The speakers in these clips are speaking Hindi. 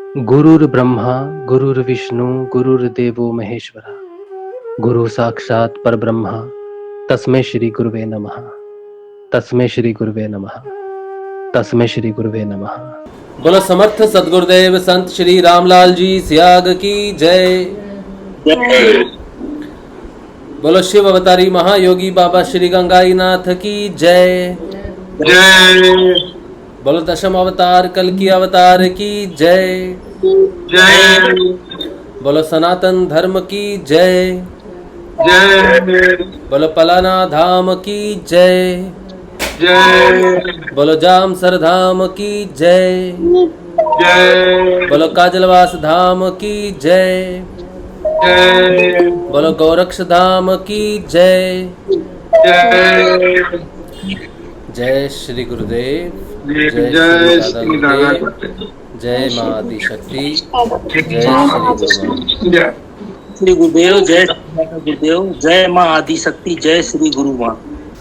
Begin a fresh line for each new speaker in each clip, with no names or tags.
गुरुर्ब्रह्मा गुरुर्विष्णु गुरुर्देवो महेश्वरा गुरु साक्षात परब्रह्मा तस्मै श्री गुरुवे नमः। तस्मै श्री गुरुवे नमः। तस्मै श्री गुरुवे नमः।
बोलो समर्थ सदगुरुदेव संत श्री रामलाल जी सियाग की जय। बोलो शिव अवतारी महायोगी बाबा श्री गंगाई नाथ की जय। बोलो दशम अवतार कल की अवतार की जय। बोलो सनातन धर्म की जय। बोलो पलाना धाम की जय। बोलो जाम सर धाम की जय। बोलो काजलवास धाम की जय। बोलो गोरक्ष धाम की जय। जय श्री गुरुदेव। जय श्री दादा गुरुदेव। जय माँ आदि शक्ति। जय श्री गुरु।
श्री गुरुदेव। जय गुरुदेव। जय माँ आदि शक्ति। जय श्री गुरु माँ।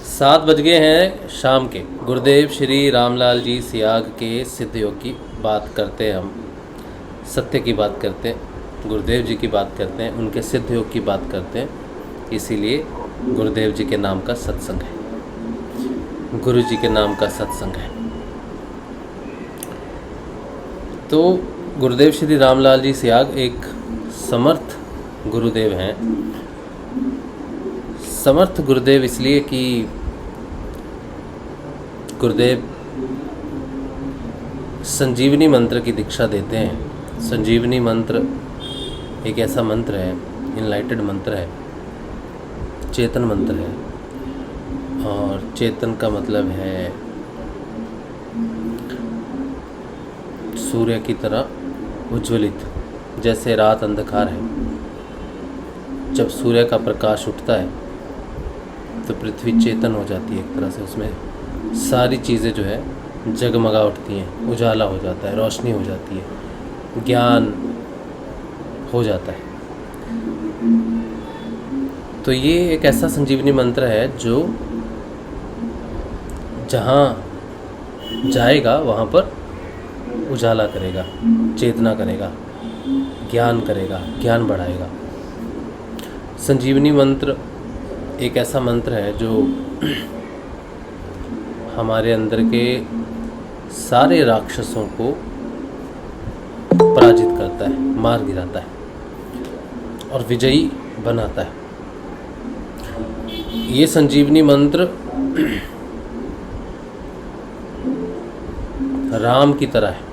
7 बज गए हैं शाम के। गुरुदेव श्री रामलाल जी सियाग के सिद्ध योग की बात करते हैं। हम सत्य की बात करते हैं, गुरुदेव जी की बात करते हैं, उनके सिद्ध योग की बात करते हैं। इसीलिए गुरुदेव जी के नाम का सत्संग है, गुरु जी के नाम का सत्संग है। तो गुरुदेव श्री रामलाल जी सियाग एक समर्थ गुरुदेव हैं। समर्थ गुरुदेव इसलिए कि गुरुदेव संजीवनी मंत्र की दीक्षा देते हैं। संजीवनी मंत्र एक ऐसा मंत्र है, इनलाइटेड मंत्र है, चेतन मंत्र है। और चेतन का मतलब है सूर्य की तरह उज्ज्वलित। जैसे रात अंधकार है, जब सूर्य का प्रकाश उठता है तो पृथ्वी चेतन हो जाती है एक तरह से, उसमें सारी चीज़ें जो है जगमगा उठती हैं, उजाला हो जाता है, रोशनी हो जाती है, ज्ञान हो जाता है। तो ये एक ऐसा संजीवनी मंत्र है जो जहाँ जाएगा वहाँ पर उजाला करेगा, चेतना करेगा, ज्ञान करेगा, ज्ञान बढ़ाएगा। संजीवनी मंत्र एक ऐसा मंत्र है जो हमारे अंदर के सारे राक्षसों को पराजित करता है, मार गिराता है और विजयी बनाता है। ये संजीवनी मंत्र राम की तरह है,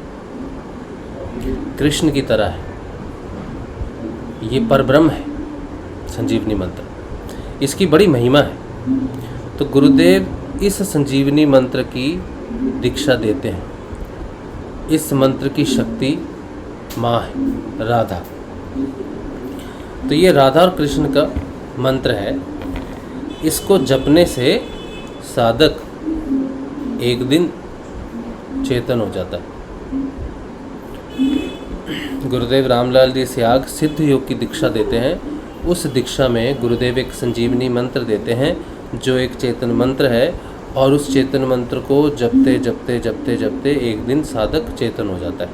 कृष्ण की तरह है। ये परब्रह्म है संजीवनी मंत्र, इसकी बड़ी महिमा है। तो गुरुदेव इस संजीवनी मंत्र की दीक्षा देते हैं। इस मंत्र की शक्ति माँ है, राधा। तो ये राधा और कृष्ण का मंत्र है। इसको जपने से साधक एक दिन चेतन हो जाता है। गुरुदेव रामलाल जी सियाग सिद्ध योग की दीक्षा देते हैं। उस दीक्षा में गुरुदेव एक संजीवनी मंत्र देते हैं जो एक चेतन मंत्र है, और उस चेतन मंत्र को जपते जपते जपते जपते एक दिन साधक चेतन हो जाता है।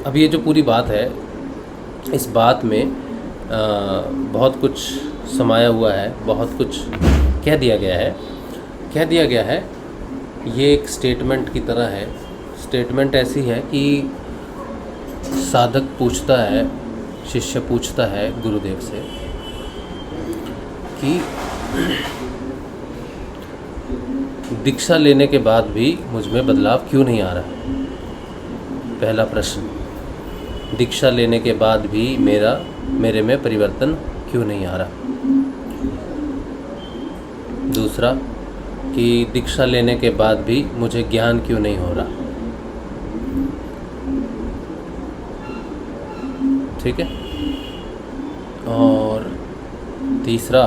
अब ये जो पूरी बात है, इस बात में बहुत कुछ समाया हुआ है, बहुत कुछ कह दिया गया है। ये एक स्टेटमेंट की तरह है। स्टेटमेंट ऐसी है कि साधक पूछता है, शिष्य पूछता है गुरुदेव से कि दीक्षा लेने के बाद भी मुझ में बदलाव क्यों नहीं आ रहा। पहला प्रश्न, दीक्षा लेने के बाद भी मेरे में परिवर्तन क्यों नहीं आ रहा। दूसरा कि दीक्षा लेने के बाद भी मुझे ज्ञान क्यों नहीं हो रहा। ठीक है। और तीसरा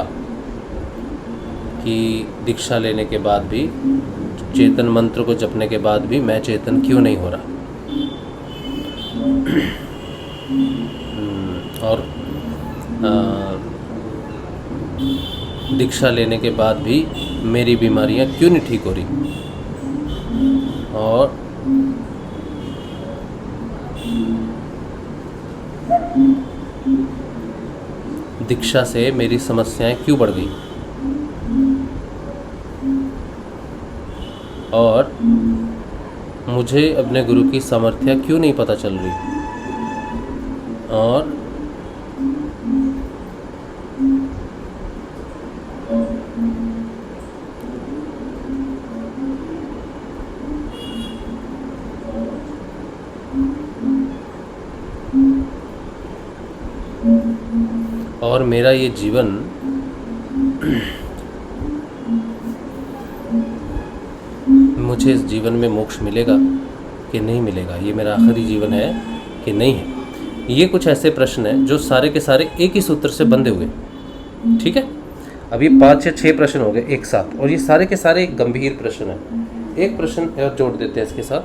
कि दीक्षा लेने के बाद भी, चेतन मंत्र को जपने के बाद भी मैं चेतन क्यों नहीं हो रहा। और दीक्षा लेने के बाद भी मेरी बीमारियां क्यों नहीं ठीक हो रही। और दीक्षा से मेरी समस्याएं क्यों बढ़ गई और मुझे अपने गुरु की सामर्थ्य क्यों नहीं पता चल रही और मेरा ये जीवन मुझे इस जीवन में मोक्ष मिलेगा कि नहीं मिलेगा, ये मेरा आखिरी जीवन है कि नहीं है। ये कुछ ऐसे प्रश्न हैं जो सारे के सारे एक ही सूत्र से बंधे हुए। ठीक है, अब ये 5 या 6 प्रश्न हो गए एक साथ और ये सारे के सारे गंभीर प्रश्न हैं। एक प्रश्न और जोड़ देते हैं इसके साथ,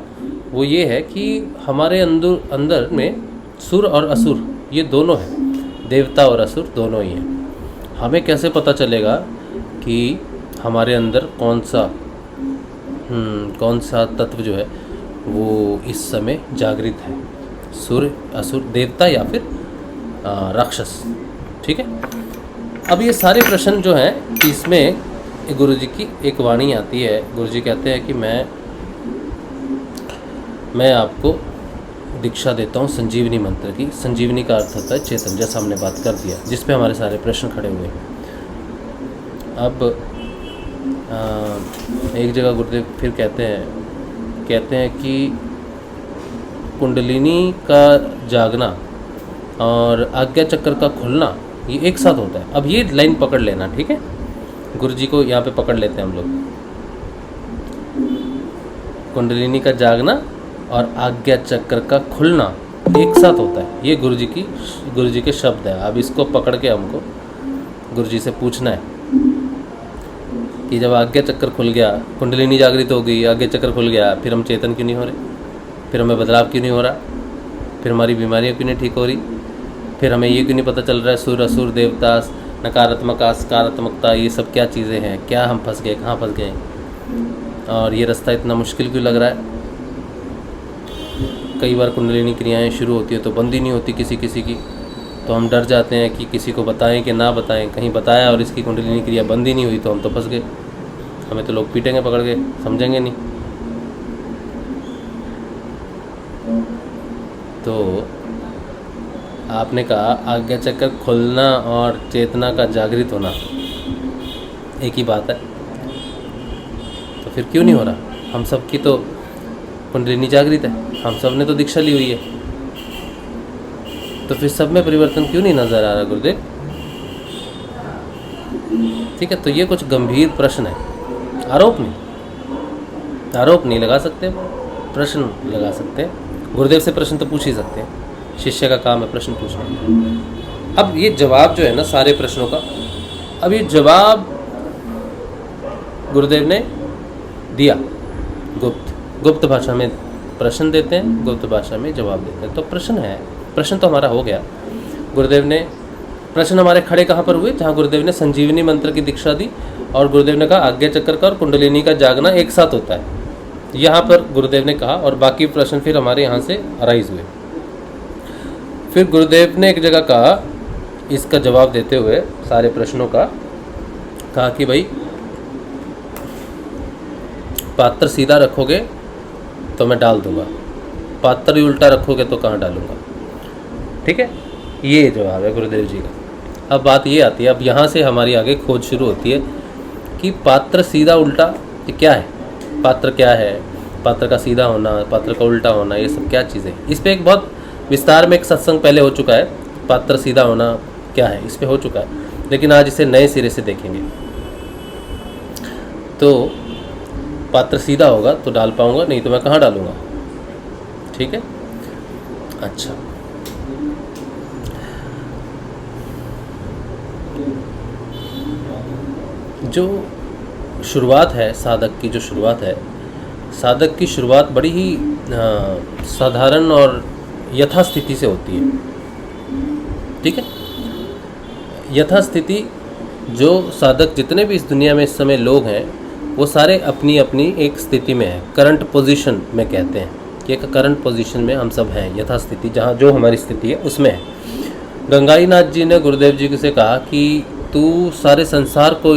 वो ये है कि हमारे अंदर में सुर और असुर ये दोनों हैं, देवता और असुर दोनों ही हैं। हमें कैसे पता चलेगा कि हमारे अंदर कौन सा तत्व जो है वो इस समय जागृत है, सुर, असुर, देवता या फिर राक्षस। ठीक है, अब ये सारे प्रश्न जो हैं इसमें गुरुजी की एक वाणी आती है। गुरुजी कहते हैं कि मैं आपको दीक्षा देता हूँ संजीवनी मंत्र की। संजीवनी का अर्थ होता है चेतन, जैसा हमने बात कर दिया, जिस पे हमारे सारे प्रश्न खड़े हुए हैं। अब एक जगह गुरुदेव फिर कहते हैं कि कुंडलिनी का जागना और आज्ञा चक्र का खुलना ये एक साथ होता है। अब ये लाइन पकड़ लेना, ठीक है, गुरुजी को यहाँ पे पकड़ लेते हैं हम लोग। कुंडलिनी का जागना और आज्ञा चक्र का खुलना एक साथ होता है। ये गुरुजी के शब्द है। अब इसको पकड़ के हमको गुरुजी से पूछना है कि जब आज्ञा चक्र खुल गया, कुंडलिनी जागृत हो गई, आज्ञा चक्र खुल गया, फिर हम चेतन क्यों नहीं हो रहे, फिर हमें बदलाव क्यों नहीं हो रहा, फिर हमारी बीमारियाँ क्यों नहीं ठीक हो रही, फिर हमें ये क्यों नहीं पता चल रहा है सुर असुर देवता नकारात्मक सकारात्मकता ये सब क्या चीज़ें हैं, क्या हम फंस गए, कहाँ फंस गए और ये रास्ता इतना मुश्किल क्यों लग रहा है। कई बार कुंडलिनी क्रियाएं शुरू होती है तो बंद ही नहीं होती किसी की, तो हम डर जाते हैं कि किसी को बताएं कि ना बताएं। कहीं बताया और इसकी कुंडलिनी क्रिया बंद ही नहीं हुई तो हम तो फंस गए, हमें तो लोग पीटेंगे पकड़ के, समझेंगे नहीं। तो आपने कहा आज्ञा चक्र खुलना और चेतना का जागृत होना एक ही बात है, तो फिर क्यों नहीं हो रहा। हम सब की तो कुंडलिनी जागृत है, हम सब ने तो दीक्षा ली हुई है, तो फिर सब में परिवर्तन क्यों नहीं नजर आ रहा गुरुदेव। ठीक है, तो ये कुछ गंभीर प्रश्न है, आरोप नहीं लगा सकते, प्रश्न लगा सकते हैं। गुरुदेव से प्रश्न तो पूछ ही सकते हैं, शिष्य का काम है प्रश्न पूछना। अब ये जवाब जो है ना सारे प्रश्नों का, अब ये जवाब गुरुदेव ने दिया, गुप्त भाषा में प्रश्न देते हैं, गुप्त भाषा में जवाब देते हैं। तो प्रश्न तो हमारा हो गया। गुरुदेव ने प्रश्न हमारे खड़े कहाँ पर हुए, जहाँ गुरुदेव ने संजीवनी मंत्र की दीक्षा दी और गुरुदेव ने कहा आज्ञा चक्र का और कुंडलिनी का जागना एक साथ होता है, यहाँ पर गुरुदेव ने कहा, और बाकी प्रश्न फिर हमारे यहाँ से अराइज हुए। फिर गुरुदेव ने एक जगह कहा, इसका जवाब देते हुए सारे प्रश्नों का, कहा कि भाई पात्र सीधा रखोगे तो मैं डाल दूंगा, पात्र ही उल्टा रखोगे तो कहाँ डालूंगा। ठीक है, ये जवाब है गुरुदेव जी का। अब बात ये आती है, अब यहाँ से हमारी आगे खोज शुरू होती है कि पात्र सीधा उल्टा ये क्या है, पात्र क्या है, पात्र का सीधा होना, पात्र का उल्टा होना, ये सब क्या चीज़ें। इस पर एक बहुत विस्तार में एक सत्संग पहले हो चुका है, पात्र सीधा होना क्या है, इस पर हो चुका है, लेकिन आज इसे नए सिरे से देखेंगे। तो पात्र सीधा होगा तो डाल पाऊंगा, नहीं तो मैं कहाँ डालूंगा। ठीक है, अच्छा, जो शुरुआत है साधक की, जो शुरुआत है साधक की शुरुआत बड़ी ही साधारण और यथास्थिति से होती है। ठीक है, यथास्थिति, जो साधक जितने भी इस दुनिया में इस समय लोग हैं वो सारे अपनी अपनी एक स्थिति में हैं, करंट पोजीशन में कहते हैं, कि एक करंट पोजीशन में हम सब हैं, यथास्थिति जहाँ जो हमारी स्थिति है उसमें है। गंगाई नाथ जी ने गुरुदेव जी से कहा कि तू सारे संसार को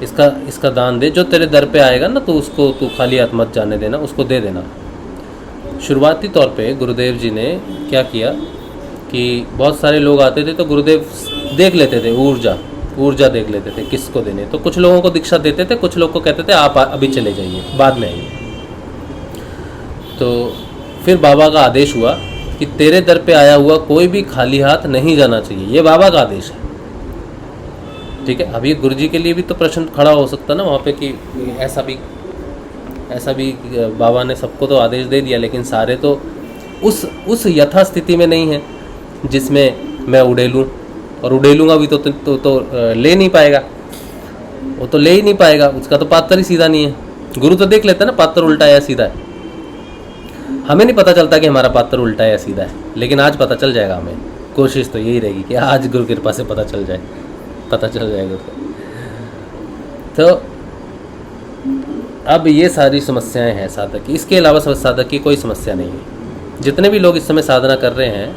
इसका दान दे, जो तेरे दर पे आएगा ना तो उसको तू खाली हाथ मत जाने देना, उसको दे देना। शुरुआती तौर पे गुरुदेव जी ने क्या किया कि बहुत सारे लोग आते थे तो गुरुदेव देख लेते थे, ऊर्जा देख लेते थे किसको देने। तो कुछ लोगों को दीक्षा देते थे, कुछ लोग को कहते थे आप अभी चले जाइए, बाद में आइए। तो फिर बाबा का आदेश हुआ कि तेरे दर पे आया हुआ कोई भी खाली हाथ नहीं जाना चाहिए, ये बाबा का आदेश है। ठीक है, अभी गुरु जी के लिए भी तो प्रश्न खड़ा हो सकता ना वहाँ पे कि ऐसा भी बाबा ने सबको तो आदेश दे दिया, लेकिन सारे तो उस यथास्थिति में नहीं है जिसमें मैं उड़ेलूँ, और उड़ेलूँगा भी तो ले नहीं पाएगा, वो तो ले ही नहीं पाएगा, उसका तो पात्र ही सीधा नहीं है। गुरु तो देख लेता है ना पात्र उल्टा है या सीधा है। हमें नहीं पता चलता कि हमारा पात्र उल्टा है या सीधा है, लेकिन आज पता चल जाएगा हमें। कोशिश तो यही रहेगी कि आज गुरु कृपा से पता चल जाएगा। तो अब ये सारी समस्याएं हैं साधक की, इसके अलावा साधक की कोई समस्या नहीं है। जितने भी लोग इस समय साधना कर रहे हैं,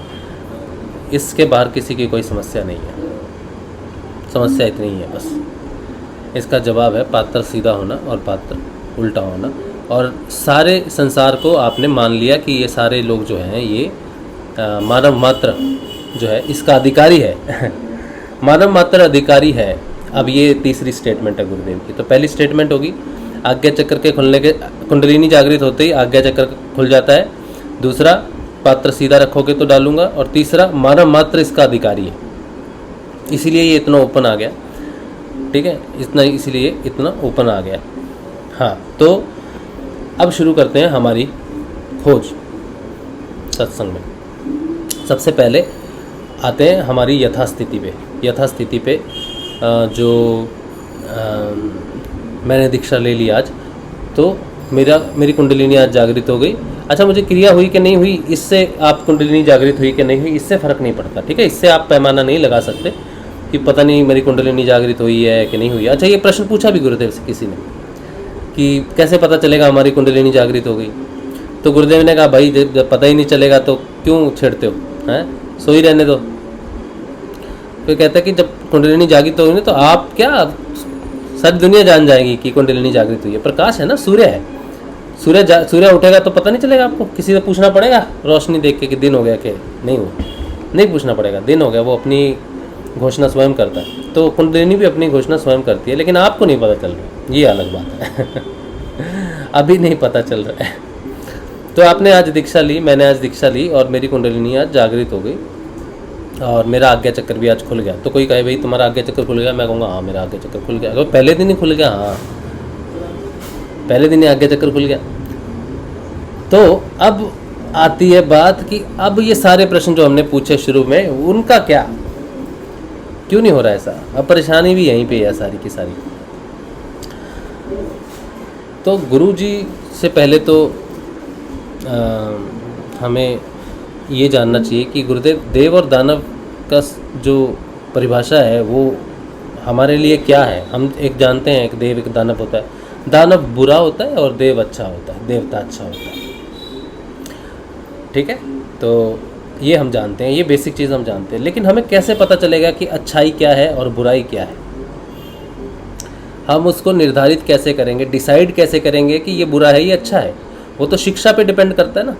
इसके बाहर किसी की कोई समस्या नहीं है। समस्या इतनी ही है बस। इसका जवाब है पात्र सीधा होना और पात्र उल्टा होना। और सारे संसार को आपने मान लिया कि ये सारे लोग जो हैं ये मानव मात्र जो है इसका अधिकारी है मानव मात्र अधिकारी है। अब ये तीसरी स्टेटमेंट है गुरुदेव की। तो पहली स्टेटमेंट होगी आज्ञा चक्र के खुलने के, कुंडलिनी जागृत होते ही आज्ञा चक्र खुल जाता है। दूसरा, पात्र सीधा रखोगे तो डालूंगा। और तीसरा, मानव मात्र इसका अधिकारी है, इसीलिए ये इतना ओपन आ गया। ठीक है, इसीलिए इतना ओपन आ गया। हाँ, तो अब शुरू करते हैं हमारी खोज सत्संग में। सबसे पहले आते हैं हमारी यथास्थिति पे जो मैंने दीक्षा ले ली आज, तो मेरी कुंडलिनी आज जागृत हो गई। अच्छा, मुझे क्रिया हुई कि नहीं हुई, इससे आप कुंडलिनी जागृत हुई कि नहीं हुई, इससे फ़र्क नहीं पड़ता। ठीक है, इससे आप पैमाना नहीं लगा सकते कि पता नहीं मेरी कुंडलिनी जागृत हुई है कि नहीं हुई। अच्छा, ये प्रश्न पूछा भी गुरुदेव से किसी ने कि कैसे पता चलेगा हमारी कुंडलिनी जागृत हो गई। तो गुरुदेव ने कहा भाई जब पता ही नहीं चलेगा तो क्यों छेड़ते हो, हैं, सो ही रहने दो। तो कहता है कि जब कुंडलिनी जागृत होगी तो आप क्या, सारी दुनिया जान जाएगी कि कुंडलिनी जागृत हुई है। प्रकाश है ना, सूर्य है, सूर्य उठेगा तो पता नहीं चलेगा आपको, किसी से पूछना पड़ेगा रोशनी देख के कि दिन हो गया कि नहीं हुआ, नहीं पूछना पड़ेगा, दिन हो गया। वो अपनी घोषणा स्वयं करता है। तो कुंडलिनी भी अपनी घोषणा स्वयं करती है, लेकिन आपको नहीं पता चल रहा, ये अलग बात है अभी नहीं पता चल रहा है। तो आपने आज दीक्षा ली, मैंने आज दीक्षा ली और मेरी कुंडलिनी आज जागृत हो गई और मेरा आज्ञा चक्र भी आज खुल गया। तो कोई कहे भाई तुम्हारा आज्ञा चक्र खुल गया, मैं कहूँगा हाँ मेरा आज्ञा चक्र खुल गया। अगर पहले दिन ही खुल गया, हाँ पहले दिन ही आज्ञा चक्र खुल गया। तो अब आती है बात कि अब ये सारे प्रश्न जो हमने पूछे शुरू में, उनका क्या, क्यों नहीं हो रहा ऐसा। अब परेशानी भी यहीं पे है सारी की सारी। तो गुरु जी से पहले तो हमें ये जानना चाहिए कि गुरुदेव देव और दानव का जो परिभाषा है वो हमारे लिए क्या है। हम एक जानते हैं, एक देव एक दानव होता है। दानव बुरा होता है और देव अच्छा होता है, देवता अच्छा होता है। ठीक है, तो ये हम जानते हैं, ये बेसिक चीज़ हम जानते हैं। लेकिन हमें कैसे पता चलेगा कि अच्छाई क्या है और बुराई क्या है। हम उसको निर्धारित कैसे करेंगे, डिसाइड कैसे करेंगे कि ये बुरा है ये अच्छा है। वो तो शिक्षा पे डिपेंड करता है ना।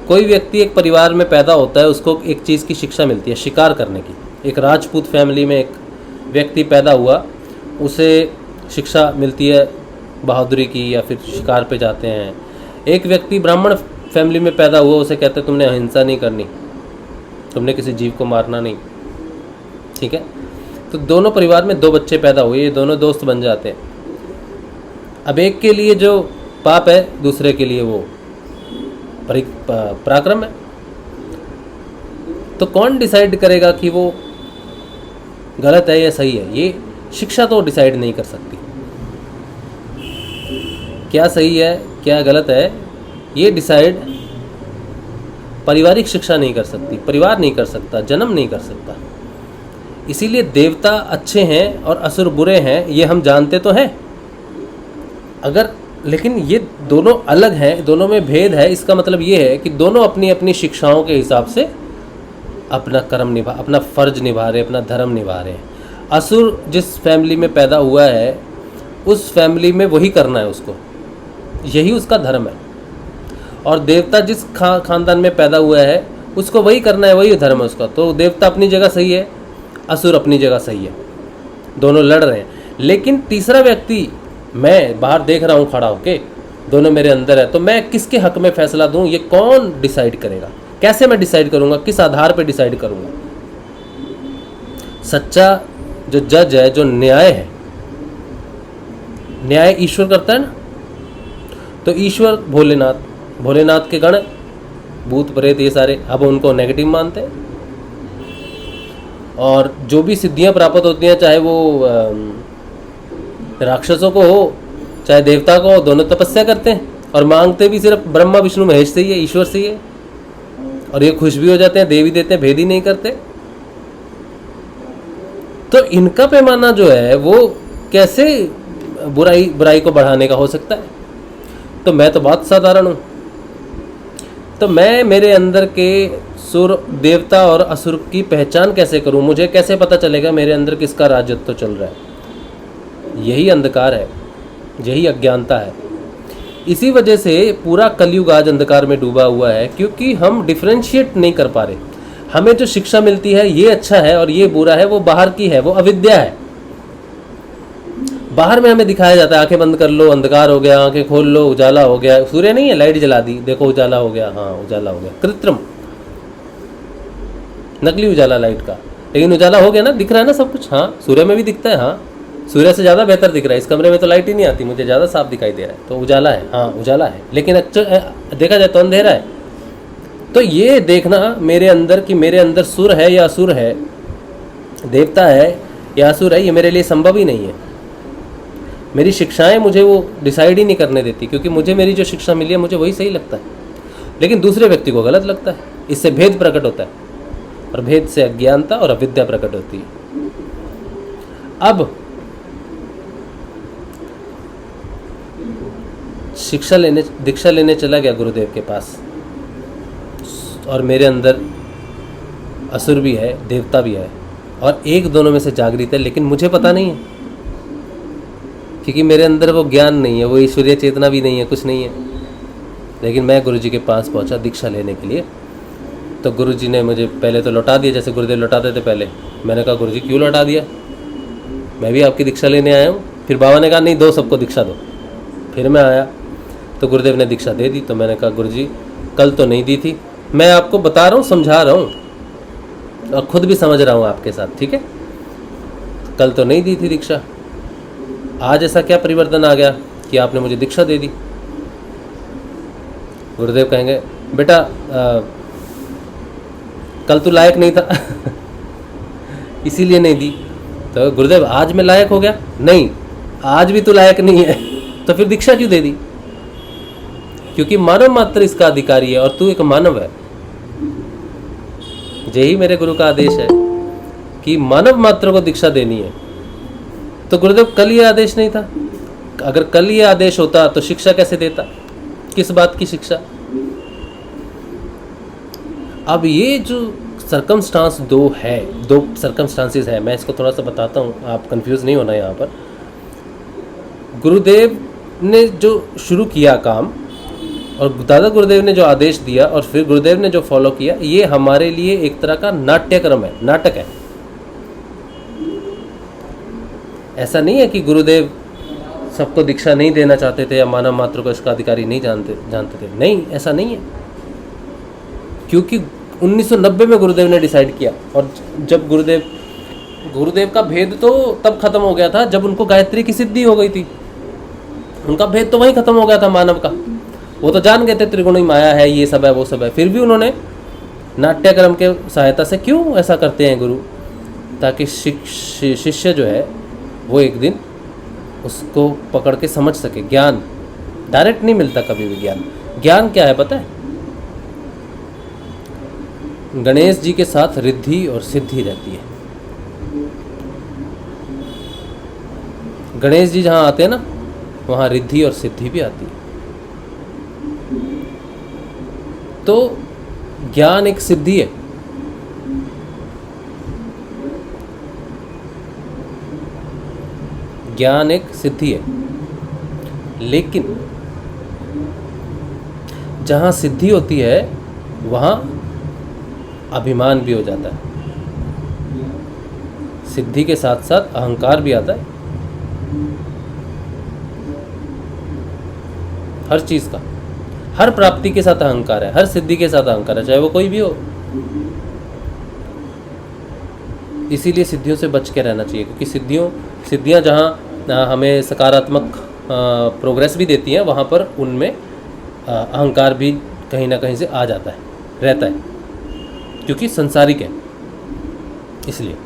कोई व्यक्ति एक परिवार में पैदा होता है, उसको एक चीज़ की शिक्षा मिलती है, शिकार करने की। एक राजपूत फैमिली में एक व्यक्ति पैदा हुआ, उसे शिक्षा मिलती है बहादुरी की, या फिर शिकार पे जाते हैं। एक व्यक्ति ब्राह्मण फैमिली में पैदा हुआ, उसे कहते हैं तुमने अहिंसा नहीं करनी, तुमने किसी जीव को मारना नहीं। ठीक है, तो दोनों परिवार में दो बच्चे पैदा हुए, ये दोनों दोस्त बन जाते हैं। अब एक के लिए जो पाप है, दूसरे के लिए वो पराक्रम है। तो कौन डिसाइड करेगा कि वो गलत है या सही है? ये शिक्षा तो डिसाइड नहीं कर सकती। क्या सही है क्या गलत है, ये डिसाइड पारिवारिक शिक्षा नहीं कर सकती, परिवार नहीं कर सकता, जन्म नहीं कर सकता। इसीलिए देवता अच्छे हैं और असुर बुरे हैं, ये हम जानते तो हैं। अगर लेकिन ये दोनों अलग हैं, दोनों में भेद है। इसका मतलब ये है कि दोनों अपनी अपनी शिक्षाओं के हिसाब से अपना अपना फर्ज निभा रहे, अपना धर्म निभा रहे हैं। असुर जिस फैमिली में पैदा हुआ है उस फैमिली में वही करना है उसको, यही उसका धर्म है। और देवता जिस खानदान में पैदा हुआ है उसको वही करना है, वही धर्म है उसका। तो देवता अपनी जगह सही है, असुर अपनी जगह सही है, दोनों लड़ रहे हैं। लेकिन तीसरा व्यक्ति, मैं बाहर देख रहा हूँ खड़ा होके, दोनों मेरे अंदर है, तो मैं किसके हक में फैसला दूँ, ये कौन डिसाइड करेगा? कैसे मैं डिसाइड करूँगा? किस आधार पर डिसाइड करूँगा? सच्चा जो जज है, जो न्याय है, न्याय ईश्वर करता है ना। तो ईश्वर भोलेनाथ के गण, भूत प्रेत ये सारे, अब उनको नेगेटिव मानते हैं। और जो भी सिद्धियां प्राप्त होती हैं, चाहे वो राक्षसों को हो चाहे देवता को हो, दोनों तपस्या करते हैं और मांगते भी सिर्फ ब्रह्मा विष्णु महेश से ही है, ईश्वर से ही है। और ये खुश भी हो जाते हैं, दे भी देते हैं, भेद ही नहीं करते। तो इनका पैमाना जो है वो कैसे बुराई को बढ़ाने का हो सकता है? तो मैं तो बहुत साधारण हूँ। तो मैं मेरे अंदर के सुर, देवता और असुर की पहचान कैसे करूँ? मुझे कैसे पता चलेगा मेरे अंदर किसका राजत्व चल रहा है? यही अंधकार है, यही अज्ञानता है। इसी वजह से पूरा कलयुग आज अंधकार में डूबा हुआ है, क्योंकि हम डिफरेंशिएट नहीं कर पा रहे। हमें जो शिक्षा मिलती है ये अच्छा है और ये बुरा है, वो बाहर की है, वो अविद्या है। बाहर में हमें दिखाया जाता है, आंखें बंद कर लो अंधकार हो गया, आंखें खोल लो उजाला हो गया। सूर्य नहीं है, लाइट जला दी, देखो उजाला हो गया, हाँ उजाला हो गया। कृत्रिम, नकली उजाला लाइट का, लेकिन उजाला हो गया ना, दिख रहा है ना सब कुछ। हाँ सूर्य में भी दिखता है, हाँ सूर्य से ज़्यादा बेहतर दिख रहा है। इस कमरे में तो लाइट ही नहीं आती, मुझे ज़्यादा साफ दिखाई दे रहा है, तो उजाला है, हाँ उजाला है। लेकिन देखा जाए तो अंधेरा है। तो ये देखना मेरे अंदर कि मेरे अंदर सुर है या असुर है, देवता है या असुर है, ये मेरे लिए संभव ही नहीं है। मेरी शिक्षाएं मुझे वो डिसाइड ही नहीं करने देती, क्योंकि मुझे मेरी जो शिक्षा मिली है मुझे वही सही लगता है, लेकिन दूसरे व्यक्ति को गलत लगता है। इससे भेद प्रकट होता है और भेद से अज्ञानता और अविद्या प्रकट होती है। अब दीक्षा लेने चला गया गुरुदेव के पास, और मेरे अंदर असुर भी है, देवता भी है, और एक दोनों में से जागृत है, लेकिन मुझे पता नहीं है, क्योंकि मेरे अंदर वो ज्ञान नहीं है, वो ईश्वरीय चेतना भी नहीं है, कुछ नहीं है। लेकिन मैं गुरुजी के पास पहुंचा दीक्षा लेने के लिए। तो गुरुजी ने मुझे पहले तो लौटा दिया, जैसे गुरुदेव लौटाते थे पहले। मैंने कहा गुरुजी क्यों लौटा दिया, मैं भी आपकी दीक्षा लेने आया हूँ। फिर बाबा ने कहा नहीं, दो सबको दीक्षा दो। फिर मैं आया तो गुरुदेव ने दीक्षा दे दी। तो मैंने कहा गुरुजी कल तो नहीं दी थी, मैं आपको बता रहा हूँ, समझा रहा हूँ और खुद भी समझ रहा हूँ आपके साथ, ठीक है। कल तो नहीं दी थी दीक्षा, आज ऐसा क्या परिवर्तन आ गया कि आपने मुझे दीक्षा दे दी? गुरुदेव कहेंगे बेटा कल तो लायक नहीं था इसीलिए नहीं दी। तो गुरुदेव आज मैं लायक हो गया? नहीं, आज भी तो लायक नहीं है, तो फिर दीक्षा क्यों दे दी? क्योंकि मानव मात्र इसका अधिकारी है और तू एक मानव है। यही मेरे गुरु का आदेश है कि मानव मात्र को दीक्षा देनी है। तो गुरुदेव कल ये आदेश नहीं था? अगर कल ये आदेश होता तो शिक्षा कैसे देता? किस बात की शिक्षा? अब ये जो सर्कमस्टांस दो सर्कमस्टांसेस है, मैं इसको थोड़ा सा बताता हूँ, आप कंफ्यूज नहीं होना यहाँ पर। गुरुदेव ने जो शुरू किया काम और दादा गुरुदेव ने जो आदेश दिया और फिर गुरुदेव ने जो फॉलो किया, ये हमारे लिए एक तरह का नाट्यक्रम है, नाटक है। ऐसा नहीं है कि गुरुदेव सबको दीक्षा नहीं देना चाहते थे या मानव मात्र को इसका अधिकारी नहीं जानते थे। नहीं, ऐसा नहीं है, क्योंकि 1990 में गुरुदेव ने डिसाइड किया। और जब गुरुदेव का भेद तो तब खत्म हो गया था जब उनको गायत्री की सिद्धि हो गई थी। उनका भेद तो वहीं खत्म हो गया था मानव का। वो तो जान गए थे त्रिगुणी माया है, ये सब है, वो सब है। फिर भी उन्होंने नाट्यक्रम के सहायता से, क्यों ऐसा करते हैं गुरु? ताकि शिष्य जो है वो एक दिन उसको पकड़ के समझ सके। ज्ञान डायरेक्ट नहीं मिलता कभी भी। ज्ञान क्या है पता है? गणेश जी के साथ रिद्धि और सिद्धि रहती है। गणेश जी जहाँ आते हैं ना, वहाँ रिद्धि और सिद्धि भी आती है। तो ज्ञान एक सिद्धि है। ज्ञान एक सिद्धि है, लेकिन जहाँ सिद्धि होती है वहाँ अभिमान भी हो जाता है। सिद्धि के साथ साथ अहंकार भी आता है, हर चीज़ का। हर प्राप्ति के साथ अहंकार है, हर सिद्धि के साथ अहंकार है, चाहे वो कोई भी हो। इसीलिए सिद्धियों से बच के रहना चाहिए, क्योंकि सिद्धियाँ जहाँ हमें सकारात्मक प्रोग्रेस भी देती हैं, वहाँ पर उनमें अहंकार भी कहीं ना कहीं से आ जाता है, रहता है, क्योंकि संसारिक है। इसलिए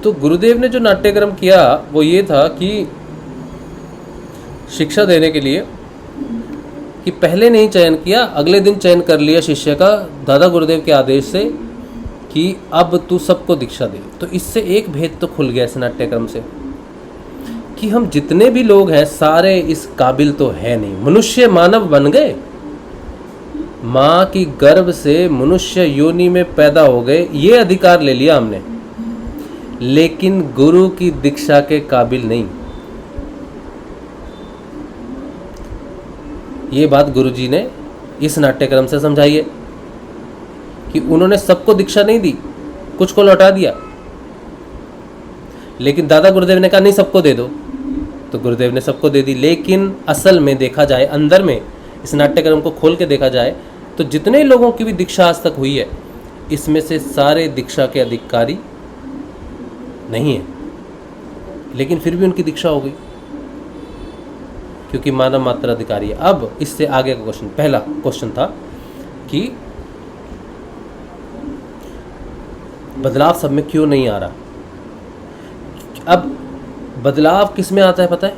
तो गुरुदेव ने जो नाट्यक्रम किया वो ये था कि शिक्षा देने के लिए, कि पहले नहीं चयन किया, अगले दिन चयन कर लिया शिष्य का दादा गुरुदेव के आदेश से कि अब तू सबको दीक्षा दे। तो इससे एक भेद तो खुल गया इस नाट्यक्रम से, कि हम जितने भी लोग हैं सारे इस काबिल तो है नहीं। मनुष्य मानव बन गए, माँ की गर्भ से मनुष्य योनि में पैदा हो गए, ये अधिकार ले लिया हमने, लेकिन गुरु की दीक्षा के काबिल नहीं। ये बात गुरुजी ने इस नाट्यक्रम से समझाई है कि उन्होंने सबको दीक्षा नहीं दी, कुछ को लौटा दिया, लेकिन दादा गुरुदेव ने कहा नहीं सबको दे दो, तो गुरुदेव ने सबको दे दी। लेकिन असल में देखा जाए, अंदर में इस नाट्यक्रम को खोल के देखा जाए तो जितने लोगों की भी दीक्षा आज तक हुई है, इसमें से सारे दीक्षा के अधिकारी नहीं है, लेकिन फिर भी उनकी दीक्षा हो गई, क्योंकि मानव मात्र अधिकारी है। अब इससे आगे का क्वेश्चन, पहला क्वेश्चन था कि बदलाव सब में क्यों नहीं आ रहा। अब बदलाव किस में आता है पता है?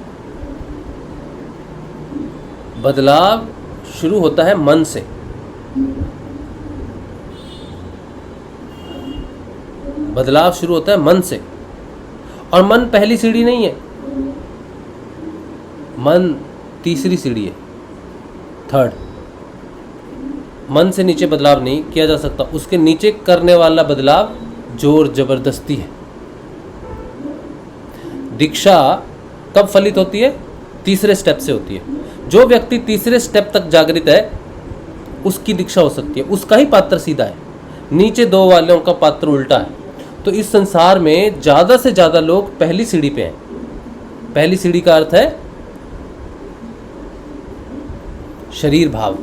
बदलाव शुरू होता है मन से। बदलाव शुरू होता है मन से, और मन पहली सीढ़ी नहीं है, मन तीसरी सीढ़ी है, थर्ड। मन से नीचे बदलाव नहीं किया जा सकता, उसके नीचे करने वाला बदलाव जोर जबरदस्ती है। दीक्षा कब फलित होती है? तीसरे स्टेप से होती है। जो व्यक्ति तीसरे स्टेप तक जागृत है उसकी दीक्षा हो सकती है, उसका ही पात्र सीधा है, नीचे दो वालों का पात्र उल्टा है। तो इस संसार में ज़्यादा से ज़्यादा लोग पहली सीढ़ी पे हैं। पहली सीढ़ी का अर्थ है शरीर भाव,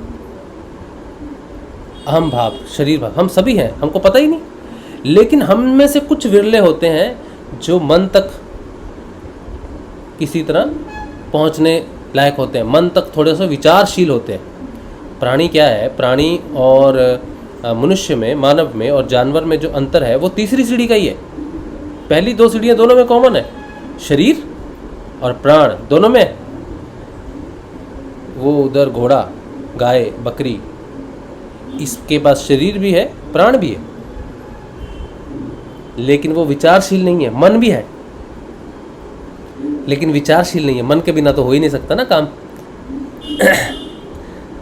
अहम भाव, शरीर भाव। हम सभी हैं, हमको पता ही नहीं, लेकिन हम में से कुछ विरले होते हैं जो मन तक किसी तरह पहुंचने लायक होते हैं, मन तक थोड़े से विचारशील होते हैं। प्राणी क्या है? प्राणी और मनुष्य में, मानव में और जानवर में जो अंतर है वो तीसरी सीढ़ी का ही है। पहली दो सीढ़ियाँ दोनों में कॉमन है, शरीर और प्राण दोनों में। वो उधर घोड़ा, गाय, बकरी, इसके पास शरीर भी है, प्राण भी है, लेकिन वो विचारशील नहीं है। मन भी है लेकिन विचारशील नहीं है। मन के बिना तो हो ही नहीं सकता ना काम।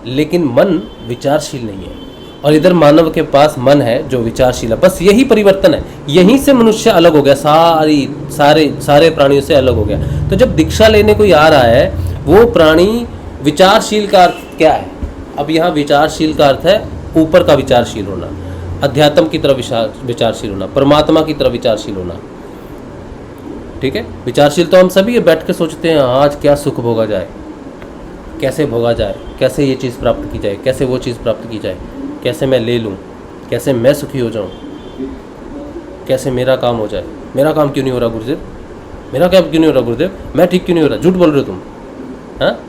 लेकिन मन विचारशील नहीं है, और इधर मानव के पास मन है जो विचारशील है। बस यही परिवर्तन है, यहीं से मनुष्य अलग हो गया, सारे प्राणियों से अलग हो गया। तो जब दीक्षा लेने कोई आ रहा है, वो प्राणी विचारशील का अर्थ क्या है? अब यहाँ विचारशील का अर्थ है ऊपर का विचारशील होना, अध्यात्म की तरफ विचारशील होना, परमात्मा की तरफ विचारशील होना। ठीक है, विचारशील तो हम सभी बैठ के सोचते हैं आज क्या सुख भोगा जाए, कैसे भोगा जाए, कैसे ये चीज़ प्राप्त की जाए, कैसे वो चीज़ प्राप्त की जाए, कैसे मैं ले लूँ, कैसे मैं सुखी हो जाऊँ, कैसे मेरा काम हो जाए। मेरा काम क्यों नहीं हो रहा गुरुदेव? मेरा काम क्यों नहीं हो रहा गुरुदेव? मैं ठीक क्यों नहीं हो रहा? झूठ बोल रहे हो तुम। हाँ,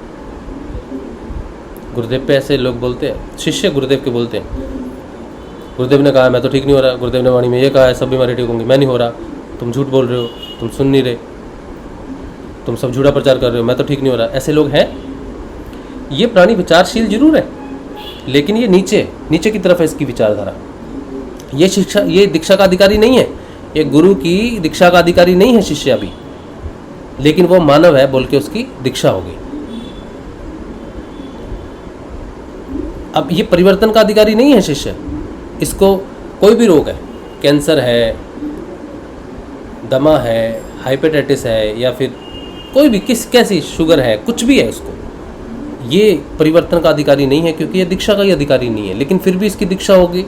गुरुदेव पे ऐसे लोग बोलते हैं, शिष्य गुरुदेव के बोलते हैं, गुरुदेव ने कहा मैं तो ठीक नहीं हो रहा, गुरुदेव ने वाणी में ये कहा है सब बीमारी ठीक होंगी, मैं नहीं हो रहा, तुम झूठ बोल रहे हो, तुम सुन नहीं रहे, तुम सब झूठा प्रचार कर रहे हो, मैं तो ठीक नहीं हो रहा। ऐसे लोग हैं। ये प्राणी विचारशील जरूर है, लेकिन ये नीचे की तरफ है इसकी विचारधारा। ये शिक्षा, ये दीक्षा का अधिकारी नहीं है, ये गुरु की दीक्षा का अधिकारी नहीं है शिष्य। अभी लेकिन वो मानव है बोल के उसकी दीक्षा होगी। अब ये परिवर्तन का अधिकारी नहीं है शिष्य। इसको कोई भी रोग है, कैंसर है, दमा है, हाइपेटाइटिस है, या फिर कोई भी कैसी शुगर है, कुछ भी है, उसको ये परिवर्तन का अधिकारी नहीं है, क्योंकि ये दीक्षा का ही अधिकारी नहीं है। लेकिन फिर भी इसकी दीक्षा होगी।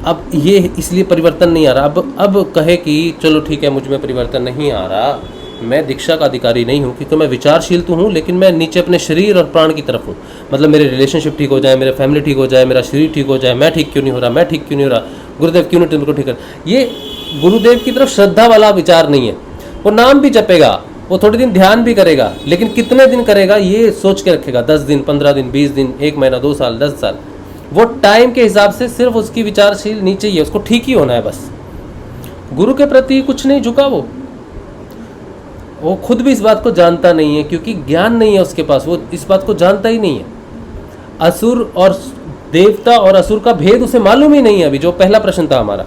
अब ये इसलिए परिवर्तन नहीं आ रहा। अब कहे कि चलो ठीक है, मुझ में परिवर्तन नहीं आ रहा, मैं दीक्षा का अधिकारी नहीं हूँ, क्योंकि मैं विचारशील तो हूँ, लेकिन मैं नीचे अपने शरीर और प्राण की तरफ हूँ। मतलब मेरे रिलेशनशिप ठीक हो जाए, मेरे फैमिली ठीक हो जाए, मेरा शरीर ठीक हो जाए, मैं ठीक क्यों नहीं हो रहा, मैं ठीक क्यों नहीं हो रहा, गुरुदेव क्यों नहीं तुमको ठीक कर। ये गुरुदेव की तरफ श्रद्धा वाला विचार नहीं है। वो नाम भी जपेगा, वो थोड़े दिन ध्यान भी करेगा, लेकिन कितने दिन करेगा ये सोच के रखेगा। 10 दिन, 15 दिन, 20 दिन, 1 महीना, 2 साल, 10 साल, वो टाइम के हिसाब से सिर्फ उसकी विचारशील नीचे ही है, उसको ठीक ही होना है बस। गुरु के प्रति कुछ नहीं झुका। वो खुद भी इस बात को जानता नहीं है, क्योंकि ज्ञान नहीं है उसके पास, वो इस बात को जानता ही नहीं है। असुर और देवता और असुर का भेद उसे मालूम ही नहीं है। अभी जो पहला प्रश्न था हमारा,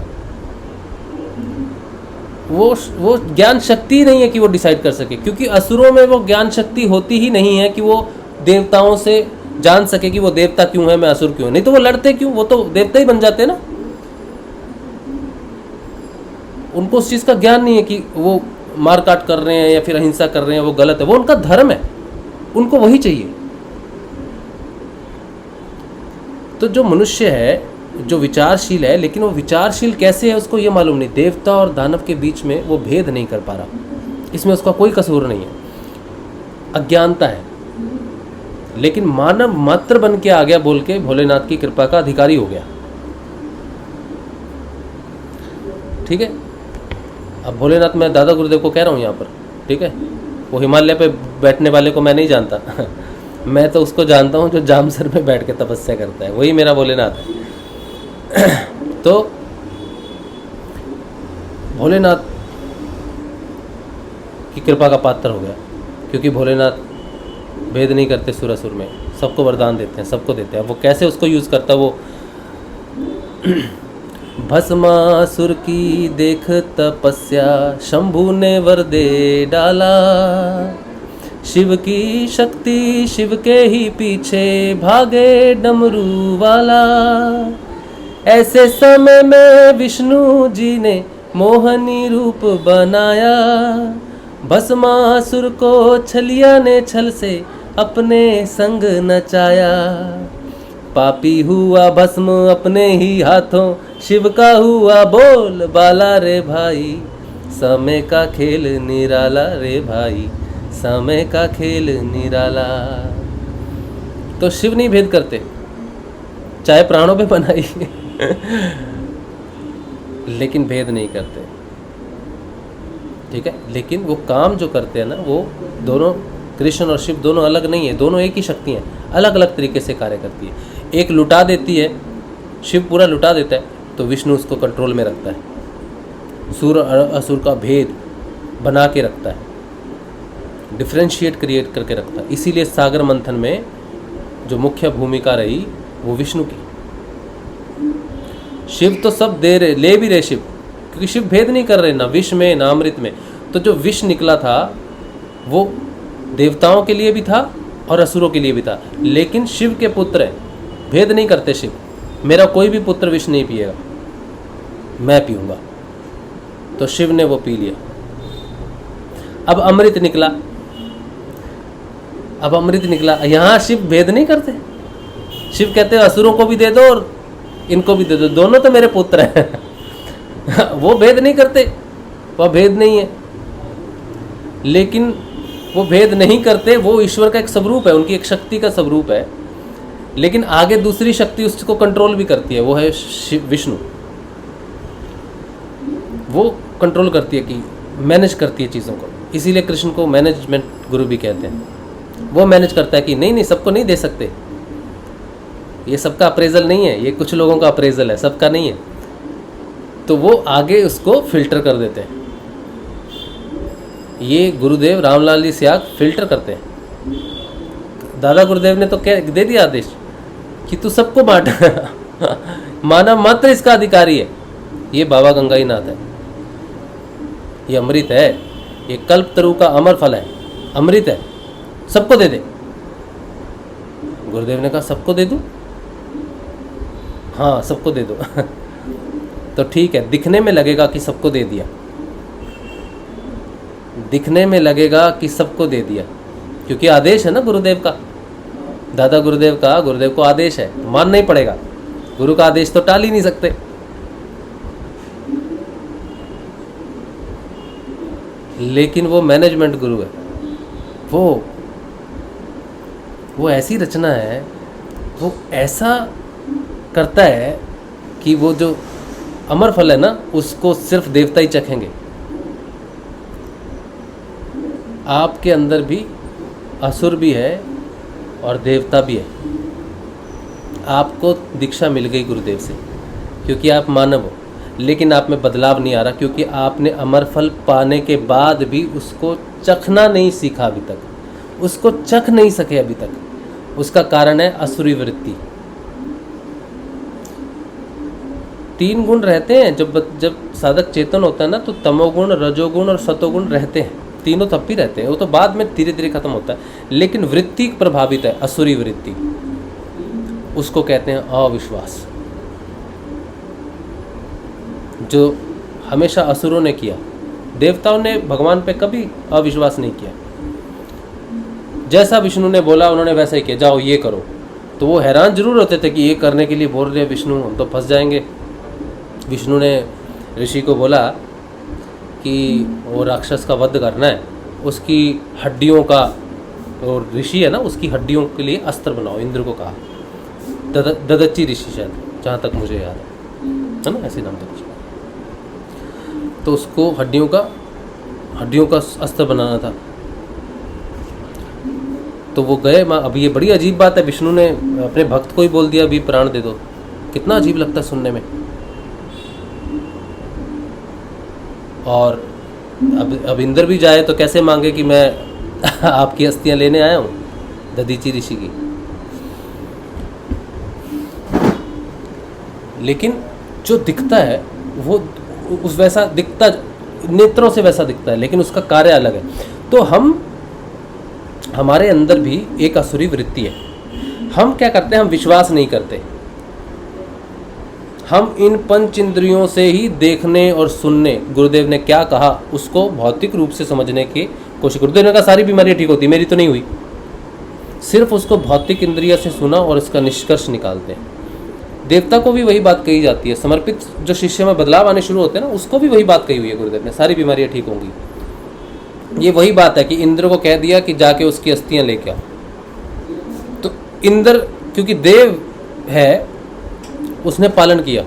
वो ज्ञान शक्ति नहीं है कि वो डिसाइड कर सके, क्योंकि असुरों में वो ज्ञान शक्ति होती ही नहीं है कि वो देवताओं से जान सके कि वो देवता क्यों है, मैं असुर क्यों। नहीं तो वो लड़ते क्यों, वो तो देवता ही बन जाते ना। उनको उस चीज का ज्ञान नहीं है कि वो मार काट कर रहे हैं या फिर अहिंसा कर रहे हैं, वो गलत है, वो उनका धर्म है, उनको वही चाहिए। तो जो मनुष्य है, जो विचारशील है, लेकिन वो विचारशील कैसे है उसको ये मालूम नहीं। देवता और दानव के बीच में वो भेद नहीं कर पा रहा, इसमें उसका कोई कसूर नहीं है, अज्ञानता है। लेकिन मानव मात्र बन के आ गया बोल के भोलेनाथ की कृपा का अधिकारी हो गया। ठीक है, अब भोलेनाथ मैं दादा गुरुदेव को कह रहा हूँ यहाँ पर, ठीक है। वो हिमालय पे बैठने वाले को मैं नहीं जानता मैं तो उसको जानता हूँ जो जामसर में बैठ के तपस्या करता है, वही मेरा भोलेनाथ है तो भोलेनाथ की कृपा का पात्र हो गया, क्योंकि भोलेनाथ भेद नहीं करते सुर असुर में, सबको वरदान देते हैं, सबको देते हैं। वो कैसे उसको यूज़ करता है वो भस्मासुर की देख तपस्या शंभु ने वर दे डाला, शिव की शक्ति शिव के ही पीछे भागे डमरू वाला। ऐसे समय में विष्णु जी ने मोहनी रूप बनाया, भस्मासुर को छलिया ने छल से अपने संग नचाया। पापी हुआ भस्म अपने ही हाथों, शिव का हुआ बोल बाला रे भाई, समय का खेल निराला रे भाई, समय का खेल निराला। तो शिव नहीं भेद करते, चाहे प्राणों पे बनाई लेकिन भेद नहीं करते, ठीक है। लेकिन वो काम जो करते हैं ना, वो दोनों कृष्ण और शिव दोनों अलग नहीं है, दोनों एक ही शक्ति हैं, अलग अलग तरीके से कार्य करती है। एक लुटा देती है, शिव पूरा लुटा देता है, तो विष्णु उसको कंट्रोल में रखता है, सुर और असुर का भेद बना के रखता है, डिफ्रेंशिएट क्रिएट करके रखता है। इसीलिए सागर मंथन में जो मुख्य भूमिका रही वो विष्णु की। शिव तो सब दे रहे, ले भी रहे शिव, क्योंकि शिव भेद नहीं कर रहे, ना विष में ना अमृत में। तो जो विष निकला था वो देवताओं के लिए भी था और असुरों के लिए भी था, लेकिन शिव के पुत्र हैं, भेद नहीं करते शिव। मेरा कोई भी पुत्र विष नहीं पिएगा, मैं पीऊंगा, तो शिव ने वो पी लिया। अब अमृत निकला, अब अमृत निकला, यहाँ शिव भेद नहीं करते। शिव कहते हैं असुरों को भी दे दो और इनको भी दे दो, दोनों तो मेरे पुत्र हैं वो भेद नहीं करते, वह भेद नहीं है। लेकिन वो भेद नहीं करते, वो ईश्वर का एक स्वरूप है, उनकी एक शक्ति का स्वरूप है। लेकिन आगे दूसरी शक्ति उसको कंट्रोल भी करती है, वो है विष्णु। वो कंट्रोल करती है, कि मैनेज करती है चीज़ों को। इसीलिए कृष्ण को मैनेजमेंट गुरु भी कहते हैं। वो मैनेज करता है कि नहीं नहीं, सबको नहीं दे सकते, ये सबका अप्रेजल नहीं है, ये कुछ लोगों का अप्रेजल है, सबका नहीं है। तो वो आगे उसको फिल्टर कर देते हैं। ये गुरुदेव रामलाल जी स्याग फिल्टर करते हैं। दादा गुरुदेव ने तो दे दिया आदेश कि तू सबको बांट मानव मात्र इसका अधिकारी है। ये बाबा गंगाईनाथ है, ये अमृत है, ये कल्प तरु का अमर फल है, अमृत है, सबको दे दे। गुरुदेव ने कहा सबको दे दूं? हाँ सबको दे दो। तो ठीक है, दिखने में लगेगा कि सबको दे दिया, दिखने में लगेगा कि सबको दे दिया, क्योंकि आदेश है ना गुरुदेव का, दादा गुरुदेव का, गुरुदेव को आदेश है, मानना ही पड़ेगा। गुरु का आदेश तो टाल ही नहीं सकते। लेकिन वो मैनेजमेंट गुरु है, वो ऐसी रचना है, वो ऐसा करता है कि वो जो अमर फल है ना, उसको सिर्फ देवता ही चखेंगे। आपके अंदर भी असुर भी है और देवता भी है। आपको दीक्षा मिल गई गुरुदेव से क्योंकि आप मानव हो, लेकिन आप में बदलाव नहीं आ रहा क्योंकि आपने अमर फल पाने के बाद भी उसको चखना नहीं सीखा अभी तक, उसको चख नहीं सके अभी तक। उसका कारण है असुरी वृत्ति। 3 गुण रहते हैं जब साधक चेतन होता है ना, तो तमोगुण, रजोगुण और सतोगुण रहते हैं, तीनों तब भी रहते हैं, वो तो बाद में धीरे धीरे खत्म होता है। लेकिन वृत्ति प्रभावित है, असुरी वृत्ति, उसको कहते हैं अविश्वास। जो हमेशा असुरों ने किया, देवताओं ने भगवान पे कभी अविश्वास नहीं किया। जैसा विष्णु ने बोला उन्होंने वैसा ही किया, जाओ ये करो। तो वो हैरान जरूर होते थे कि ये करने के लिए बोल रहे विष्णु, हम तो फंस जाएंगे। विष्णु ने ऋषि को बोला कि वो राक्षस का वध करना है, उसकी हड्डियों का, और ऋषि है ना, उसकी हड्डियों के लिए अस्त्र बनाओ, इंद्र को कहा। ददच्ची ऋषि शायद, जहाँ तक मुझे याद है ना, ऐसे नाम था कुछ। तो उसको हड्डियों का अस्त्र बनाना था। तो वो गए। अब ये बड़ी अजीब बात है, विष्णु ने अपने भक्त को ही बोल दिया अभी प्राण दे दो। कितना अजीब लगता है सुनने में। और अब इंद्र भी जाए तो कैसे मांगे कि मैं आपकी अस्थियां लेने आया हूँ, ददीची ऋषि की। लेकिन जो दिखता है वो उस वैसा दिखता, नेत्रों से वैसा दिखता है, लेकिन उसका कार्य अलग है। तो हमारे अंदर भी एक असुरी वृत्ति है। हम क्या करते हैं, हम विश्वास नहीं करते। हम इन पंच इंद्रियों से ही देखने और सुनने, गुरुदेव ने क्या कहा उसको भौतिक रूप से समझने की कोशिश। गुरुदेव ने कहा सारी बीमारियां ठीक होती, मेरी तो नहीं हुई। सिर्फ उसको भौतिक इंद्रिय से सुना और इसका निष्कर्ष निकालते हैं। देवता को भी वही बात कही जाती है। समर्पित जो शिष्य में बदलाव आने शुरू होते हैं ना, उसको भी वही बात कही हुई है गुरुदेव ने, सारी बीमारियां ठीक होंगी। ये वही बात है कि इंद्र को कह दिया कि जाके उसकी अस्थियां लेके आओ। तो इंद्र क्योंकि देव है, उसने पालन किया।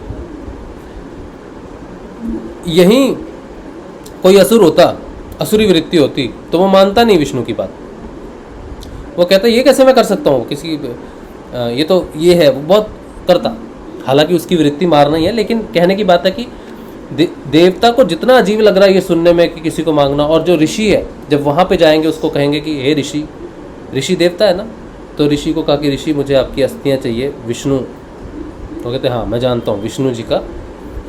यहीं कोई असुर होता, असुरी वृत्ति होती, तो वो मानता नहीं विष्णु की बात। वो कहता ये कैसे मैं कर सकता हूँ, किसी ये तो ये है, वो बहुत करता। हालांकि उसकी वृत्ति मारना ही है, लेकिन कहने की बात है कि देवता को जितना अजीब लग रहा है ये सुनने में कि किसी को मांगना, और जो ऋषि है जब वहाँ पे जाएंगे उसको कहेंगे कि हे ऋषि, ऋषि देवता है ना, तो ऋषि को कहा कि ऋषि मुझे आपकी अस्थियाँ चाहिए। विष्णु तो कहते हाँ मैं जानता हूँ, विष्णु जी का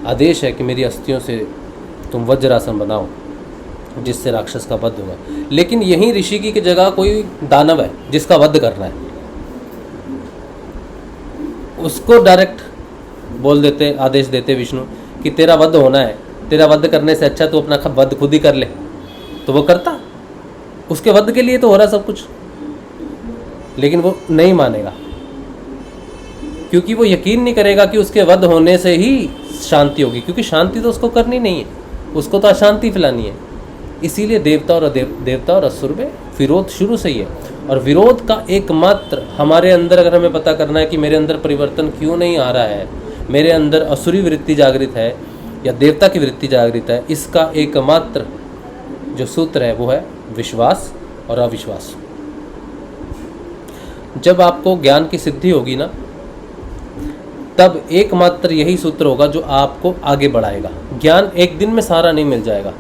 आदेश है कि मेरी अस्थियों से तुम वज्रासन बनाओ जिससे राक्षस का वध होगा। लेकिन यहीं ऋषि की जगह कोई दानव है जिसका वध करना है, उसको डायरेक्ट बोल देते, आदेश देते विष्णु कि तेरा वध होना है, तेरा वध करने से अच्छा तो अपना वध खुद ही कर ले। तो वो करता, उसके वध के लिए तो हो रहा सब कुछ, लेकिन वो नहीं मानेगा क्योंकि वो यकीन नहीं करेगा कि उसके वध होने से ही शांति होगी, क्योंकि शांति तो उसको करनी नहीं है, उसको तो अशांति फैलानी है। इसीलिए देवता और असुर में विरोध शुरू से ही है। और विरोध का एकमात्र हमारे अंदर, अगर हमें पता करना है कि मेरे अंदर परिवर्तन क्यों नहीं आ रहा है, मेरे अंदर असुरी वृत्ति जागृत है या देवता की वृत्ति जागृत है, इसका एकमात्र जो सूत्र है वो है विश्वास और अविश्वास। जब आपको ज्ञान की सिद्धि होगी ना, तब एकमात्र यही सूत्र होगा जो आपको आगे बढ़ाएगा। ज्ञान एक दिन में सारा नहीं मिल जाएगा।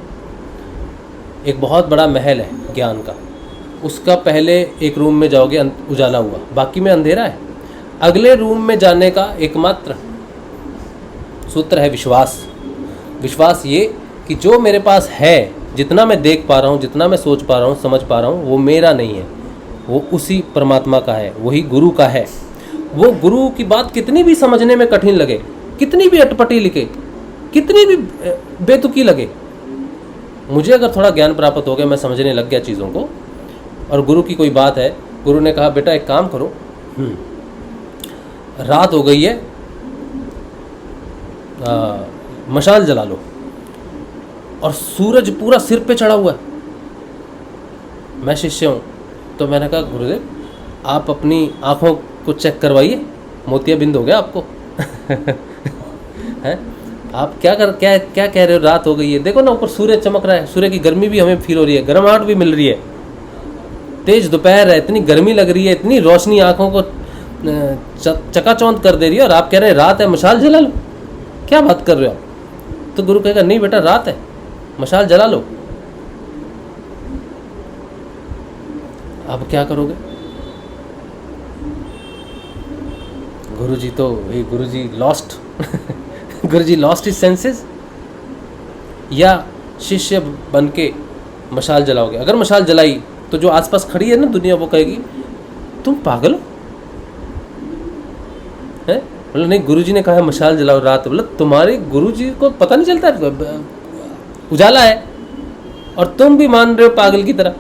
एक बहुत बड़ा महल है ज्ञान का, उसका पहले एक रूम में जाओगे उजाला हुआ, बाकी में अंधेरा है। अगले रूम में जाने का एकमात्र सूत्र है विश्वास। विश्वास ये कि जो मेरे पास है जितना मैं देख पा रहा हूँ, जितना मैं सोच पा रहा हूँ, समझ पा रहा हूँ, वो मेरा नहीं है, वो उसी परमात्मा का है, वही गुरु का है। वो गुरु की बात कितनी भी समझने में कठिन लगे, कितनी भी अटपटी लिखे, कितनी भी बेतुकी लगे, मुझे अगर थोड़ा ज्ञान प्राप्त हो गया, मैं समझने लग गया चीज़ों को, और गुरु की कोई बात है, गुरु ने कहा बेटा एक काम करो, रात हो गई है, मशाल जला लो, और सूरज पूरा सिर पे चढ़ा हुआ है, मैं शिष्य हूँ, तो मैंने कहा गुरुदेव आप अपनी आँखों को चेक करवाइए, मोतियाबिंद हो गया आपको हैं? आप क्या कह रहे हो, रात हो गई है, देखो ना ऊपर सूर्य चमक रहा है, सूर्य की गर्मी भी हमें फील हो रही है, गर्माहट भी मिल रही है, तेज दोपहर है, इतनी गर्मी लग रही है, इतनी रोशनी आँखों को चकाचौंध कर दे रही है, और आप कह रहे हैं रात है मशाल जला लो, क्या बात कर रहे हो आप? तो गुरु कहेगा नहीं बेटा रात है, मशाल जला लो। अब क्या करोगे? गुरुजी तो गुरुजी लॉस्ट गुरुजी लॉस्ट हिज सेंसेस, या शिष्य बन के मशाल जलाओगे? अगर मशाल जलाई तो जो आसपास खड़ी है ना दुनिया, वो कहेगी तुम पागल हो, है? बोला नहीं गुरुजी ने कहा है मशाल जलाओ रात। बोला तुम्हारे गुरुजी को पता नहीं चलता उजाला है, और तुम भी मान रहे हो पागल की तरह।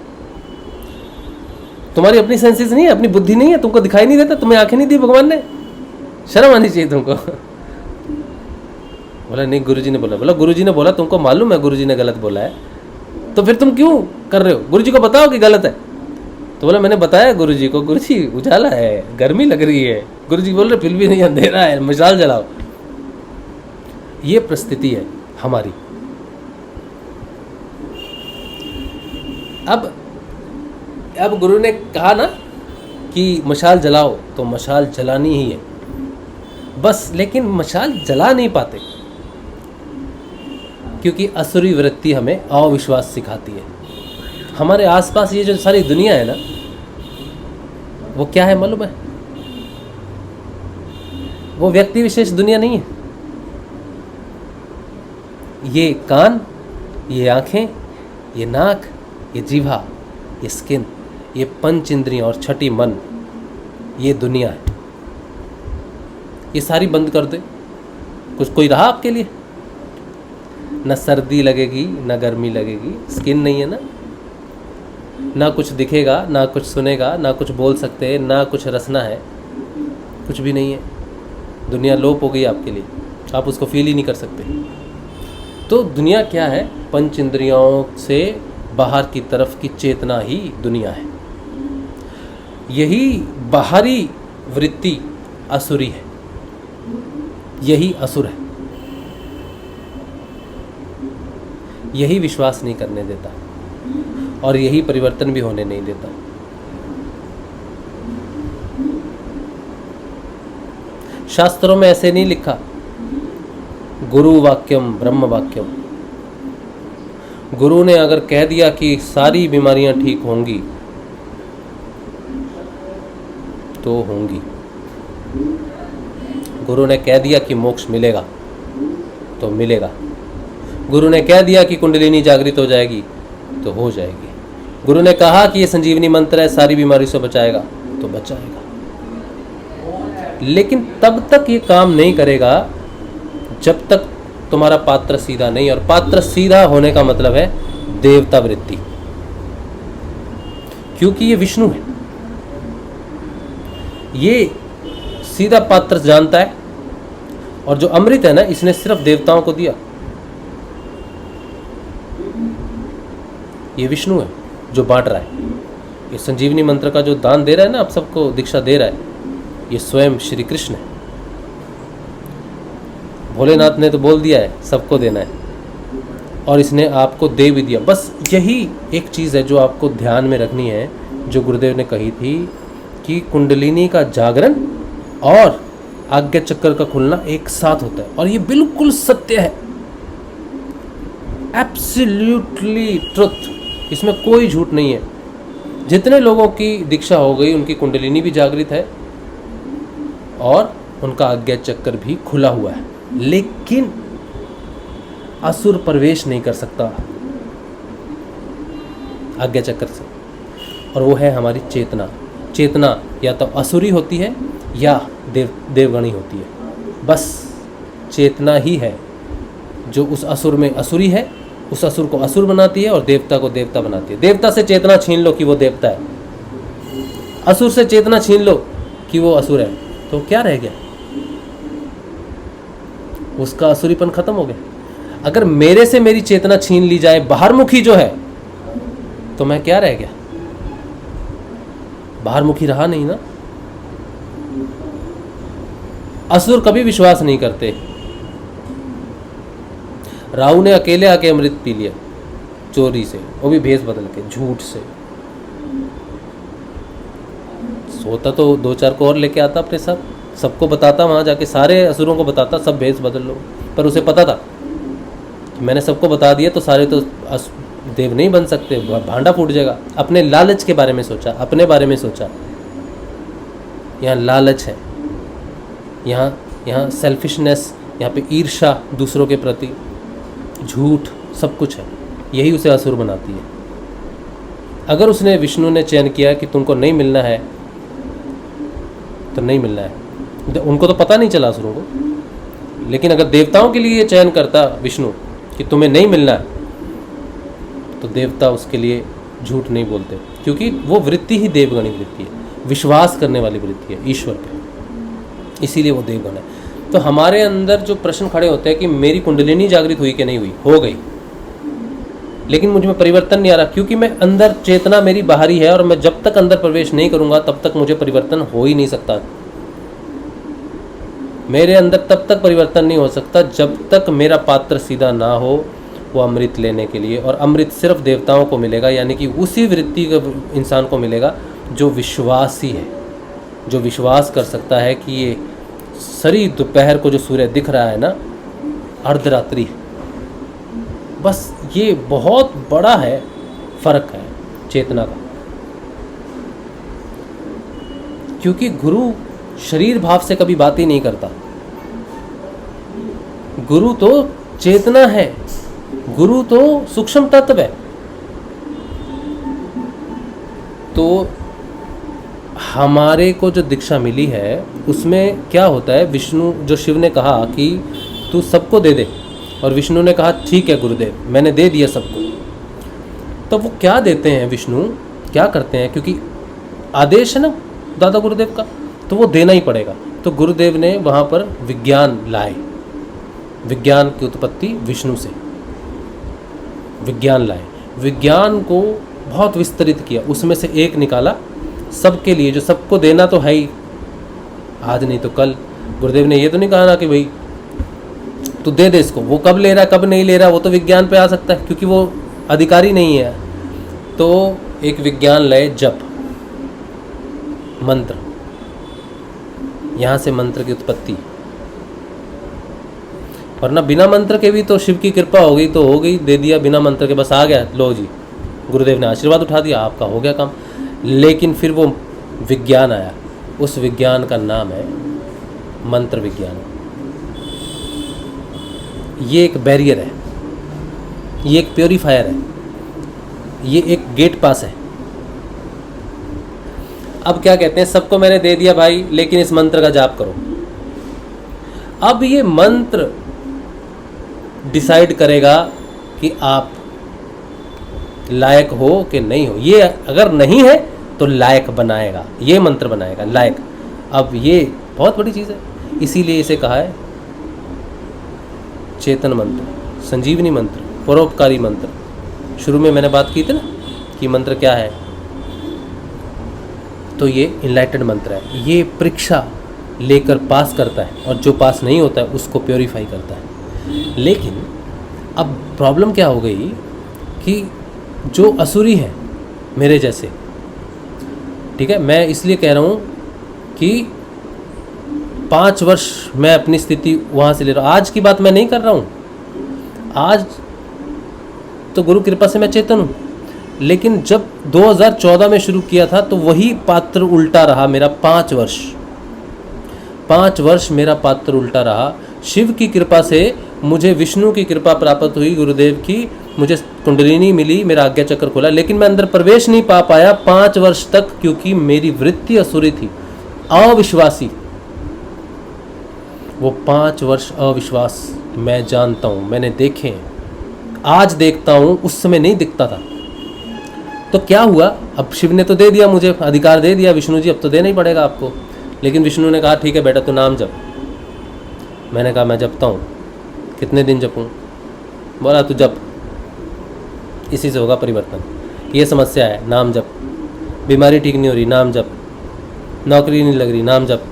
तुम्हारी अपनी सेंसेस नहीं है, अपनी बुद्धि नहीं है, तुमको दिखाई नहीं देता, तुम्हें आंखें नहीं दी भगवान ने, शर्म आनी चाहिए तुमको। बोला नहीं गुरुजी ने बोला। बोला गुरुजी ने बोला, तुमको मालूम है गुरुजी ने गलत बोला है, तो फिर तुम क्यों कर रहे हो? गुरुजी को बताओ कि गलत है। तो बोला मैंने बताया गुरुजी को, गुरुजी उजाला है, गर्मी लग रही है। गुरुजी बोल रहे फिर भी नहीं, अंधेरा है, मशाल जलाओ। ये परिस्थिति है हमारी। अब गुरु ने कहा ना कि मशाल जलाओ, तो मशाल जलानी ही है बस। लेकिन मशाल जला नहीं पाते, क्योंकि असुरी वृत्ति हमें अविश्वास सिखाती है। हमारे आसपास ये जो सारी दुनिया है ना, वो क्या है मालूम है? वो व्यक्ति विशेष दुनिया नहीं है। ये कान, ये आंखें, ये नाक, ये जीवा, ये स्किन, ये पंच इंद्रियां और छठी मन, ये दुनिया है। ये सारी बंद कर दे, कुछ कोई रहा आपके लिए? न सर्दी लगेगी, न गर्मी लगेगी, स्किन नहीं है ना कुछ दिखेगा, ना कुछ सुनेगा, ना कुछ बोल सकते हैं, ना कुछ रसना है, कुछ भी नहीं है। दुनिया लोप हो गई आपके लिए, आप उसको फील ही नहीं कर सकते। तो दुनिया क्या है? पंच इंद्रियों से बाहर की तरफ की चेतना ही दुनिया है। यही बाहरी वृत्ति असुरी है, यही असुर है, यही विश्वास नहीं करने देता, और यही परिवर्तन भी होने नहीं देता। शास्त्रों में ऐसे नहीं लिखा गुरु वाक्यम ब्रह्म वाक्यम। गुरु ने अगर कह दिया कि सारी बीमारियां ठीक होंगी तो होंगी। गुरु ने कह दिया कि मोक्ष मिलेगा तो मिलेगा। गुरु ने कह दिया कि कुंडलिनी जागृत हो जाएगी तो हो जाएगी। गुरु ने कहा कि ये संजीवनी मंत्र है, सारी बीमारी से बचाएगा तो बचाएगा। लेकिन तब तक ये काम नहीं करेगा जब तक तुम्हारा पात्र सीधा नहीं। और पात्र सीधा होने का मतलब है देवता वृत्ति, क्योंकि ये विष्णु है। ये सीधा पात्र जानता है, और जो अमृत है ना, इसने सिर्फ देवताओं को दिया। ये विष्णु है जो बांट रहा है। ये संजीवनी मंत्र का जो दान दे रहा है ना, आप सबको दीक्षा दे रहा है, ये स्वयं श्री कृष्ण है। भोलेनाथ ने तो बोल दिया है सबको देना है, और इसने आपको दे भी दिया। बस यही एक चीज़ है जो आपको ध्यान में रखनी है, जो गुरुदेव ने कही थी कि कुंडलिनी का जागरण और आज्ञा चक्र का खुलना एक साथ होता है। और ये बिल्कुल सत्य है, एब्सोल्युटली ट्रुथ, इसमें कोई झूठ नहीं है। जितने लोगों की दीक्षा हो गई उनकी कुंडलिनी भी जागृत है और उनका आज्ञा चक्र भी खुला हुआ है, लेकिन असुर प्रवेश नहीं कर सकता। आज्ञा चक्र से, और वो है हमारी चेतना। चेतना या तो असुरी होती है या देवगणी होती है। बस चेतना ही है जो उस असुर में असुरी है, उस असुर को असुर बनाती है और देवता को देवता बनाती है। देवता से चेतना छीन लो कि वो देवता है, असुर से चेतना छीन लो कि वो असुर है, तो क्या रह गया? उसका असुरीपन खत्म हो गया। अगर मेरे से मेरी चेतना छीन ली जाए, बाहरमुखी जो है, तो मैं क्या रह गया? बाहरमुखी रहा नहीं ना। असुर कभी विश्वास नहीं करते। राहु ने अकेले आके अमृत पी लिया चोरी से, वो भी भेष बदल के, झूठ से। सोता तो 2-4 को और लेके आता अपने साथ, सबको बताता, वहां जाके सारे असुरों को बताता, सब भेष बदल लो। पर उसे पता था कि मैंने सबको बता दिया तो सारे तो देव नहीं बन सकते, भांडा फूट जाएगा। अपने लालच के बारे में सोचा, अपने बारे में सोचा। यहाँ लालच है, यहाँ सेल्फिशनेस, यहाँ पे ईर्ष्या दूसरों के प्रति, झूठ, सब कुछ है। यही उसे असुर बनाती है। अगर उसने, विष्णु ने चयन किया कि तुमको नहीं मिलना है तो नहीं मिलना है। उनको तो पता नहीं चला असुरों को, लेकिन अगर देवताओं के लिए चयन करता विष्णु कि तुम्हें नहीं मिलना है, तो देवता उसके लिए झूठ नहीं बोलते, क्योंकि वो वृत्ति ही देवगणी वृत्ति है, विश्वास करने वाली वृत्ति है ईश्वर पे, इसीलिए वो देवगण है। तो हमारे अंदर जो प्रश्न खड़े होते हैं कि मेरी कुंडलिनी जागृत हुई कि नहीं हुई, हो गई, लेकिन मुझ में परिवर्तन नहीं आ रहा, क्योंकि मैं अंदर, चेतना मेरी बाहरी है, और मैं जब तक अंदर प्रवेश नहीं करूंगा तब तक मुझे परिवर्तन हो ही नहीं सकता। मेरे अंदर तब तक परिवर्तन नहीं हो सकता जब तक मेरा पात्र सीधा ना हो वो अमृत लेने के लिए। और अमृत सिर्फ देवताओं को मिलेगा, यानी कि उसी वृत्ति का इंसान को मिलेगा जो विश्वासी है, जो विश्वास कर सकता है कि ये सरी दोपहर को जो सूर्य दिख रहा है ना, अर्धरात्रि है। बस ये बहुत बड़ा है, फर्क है चेतना का। क्योंकि गुरु शरीर भाव से कभी बात ही नहीं करता। गुरु तो चेतना है, गुरु तो सूक्ष्म तत्व है। तो हमारे को जो दीक्षा मिली है उसमें क्या होता है, विष्णु, जो शिव ने कहा कि तू सबको दे दे, और विष्णु ने कहा ठीक है गुरुदेव, मैंने दे दिया सबको। तो वो क्या देते हैं, विष्णु क्या करते हैं, क्योंकि आदेश है ना दादा गुरुदेव का, तो वो देना ही पड़ेगा। तो गुरुदेव ने वहाँ पर विज्ञान लाए, विज्ञान की उत्पत्ति विष्णु से, विज्ञान लाए, विज्ञान को बहुत विस्तृत किया, उसमें से एक निकाला सबके लिए, जो सबको देना तो है ही, आज नहीं तो कल। गुरुदेव ने ये तो नहीं कहा ना कि भाई तू दे दे इसको, वो कब ले रहा कब नहीं ले रहा वो तो विज्ञान पे आ सकता है, क्योंकि वो अधिकारी नहीं है। तो एक विज्ञान लय, जप, मंत्र, यहाँ से मंत्र की उत्पत्ति। वरना बिना मंत्र के भी तो शिव की कृपा हो गई तो हो गई, दे दिया बिना मंत्र के, बस आ गया, लो जी गुरुदेव ने आशीर्वाद उठा दिया, आपका हो गया काम। लेकिन फिर वो विज्ञान आया, उस विज्ञान का नाम है मंत्र विज्ञान। ये एक बैरियर है, ये एक प्योरीफायर है, ये एक गेट पास है। अब क्या कहते हैं, सबको मैंने दे दिया भाई, लेकिन इस मंत्र का जाप करो। अब ये मंत्र डिसाइड करेगा कि आप लायक हो कि नहीं हो। ये अगर नहीं है तो लायक बनाएगा, ये मंत्र बनाएगा लायक। अब ये बहुत बड़ी चीज़ है, इसीलिए इसे कहा है चेतन मंत्र, संजीवनी मंत्र, परोपकारी मंत्र। शुरू में मैंने बात की थी ना कि मंत्र क्या है, तो ये इनलाइटेड मंत्र है। ये परीक्षा लेकर पास करता है, और जो पास नहीं होता है उसको प्योरीफाई करता है। लेकिन अब प्रॉब्लम क्या हो गई कि जो असुरी है मेरे जैसे, ठीक है, मैं इसलिए कह रहा हूँ कि 5 वर्ष मैं अपनी स्थिति वहाँ से ले रहा हूँ। आज की बात मैं नहीं कर रहा हूँ, आज तो गुरु कृपा से मैं चेतन हूँ। लेकिन जब 2014 में शुरू किया था तो वही पात्र उल्टा रहा मेरा 5 वर्ष। 5 वर्ष मेरा पात्र उल्टा रहा। शिव की कृपा से मुझे विष्णु की कृपा प्राप्त हुई गुरुदेव की, मुझे कुंडलिनी मिली, मेरा आज्ञा चक्र खुला, लेकिन मैं अंदर प्रवेश नहीं पा पाया 5 वर्ष तक, क्योंकि मेरी वृत्ति असुरी थी, अविश्वासी। वो 5 वर्ष अविश्वास मैं जानता हूँ, मैंने देखे हैं, आज देखता हूँ, उस समय नहीं दिखता था। तो क्या हुआ, अब शिव ने तो दे दिया मुझे अधिकार, दे दिया विष्णु जी, अब तो देना ही पड़ेगा आपको। लेकिन विष्णु ने कहा ठीक है बेटा, तू नाम जप। मैंने कहा मैं जपता हूँ। कितने दिन जपूँ? बोला तू जप, इसी से होगा परिवर्तन। ये समस्या है, नाम जप। बीमारी ठीक नहीं हो रही, नाम जप। नौकरी नहीं लग रही, नाम जप।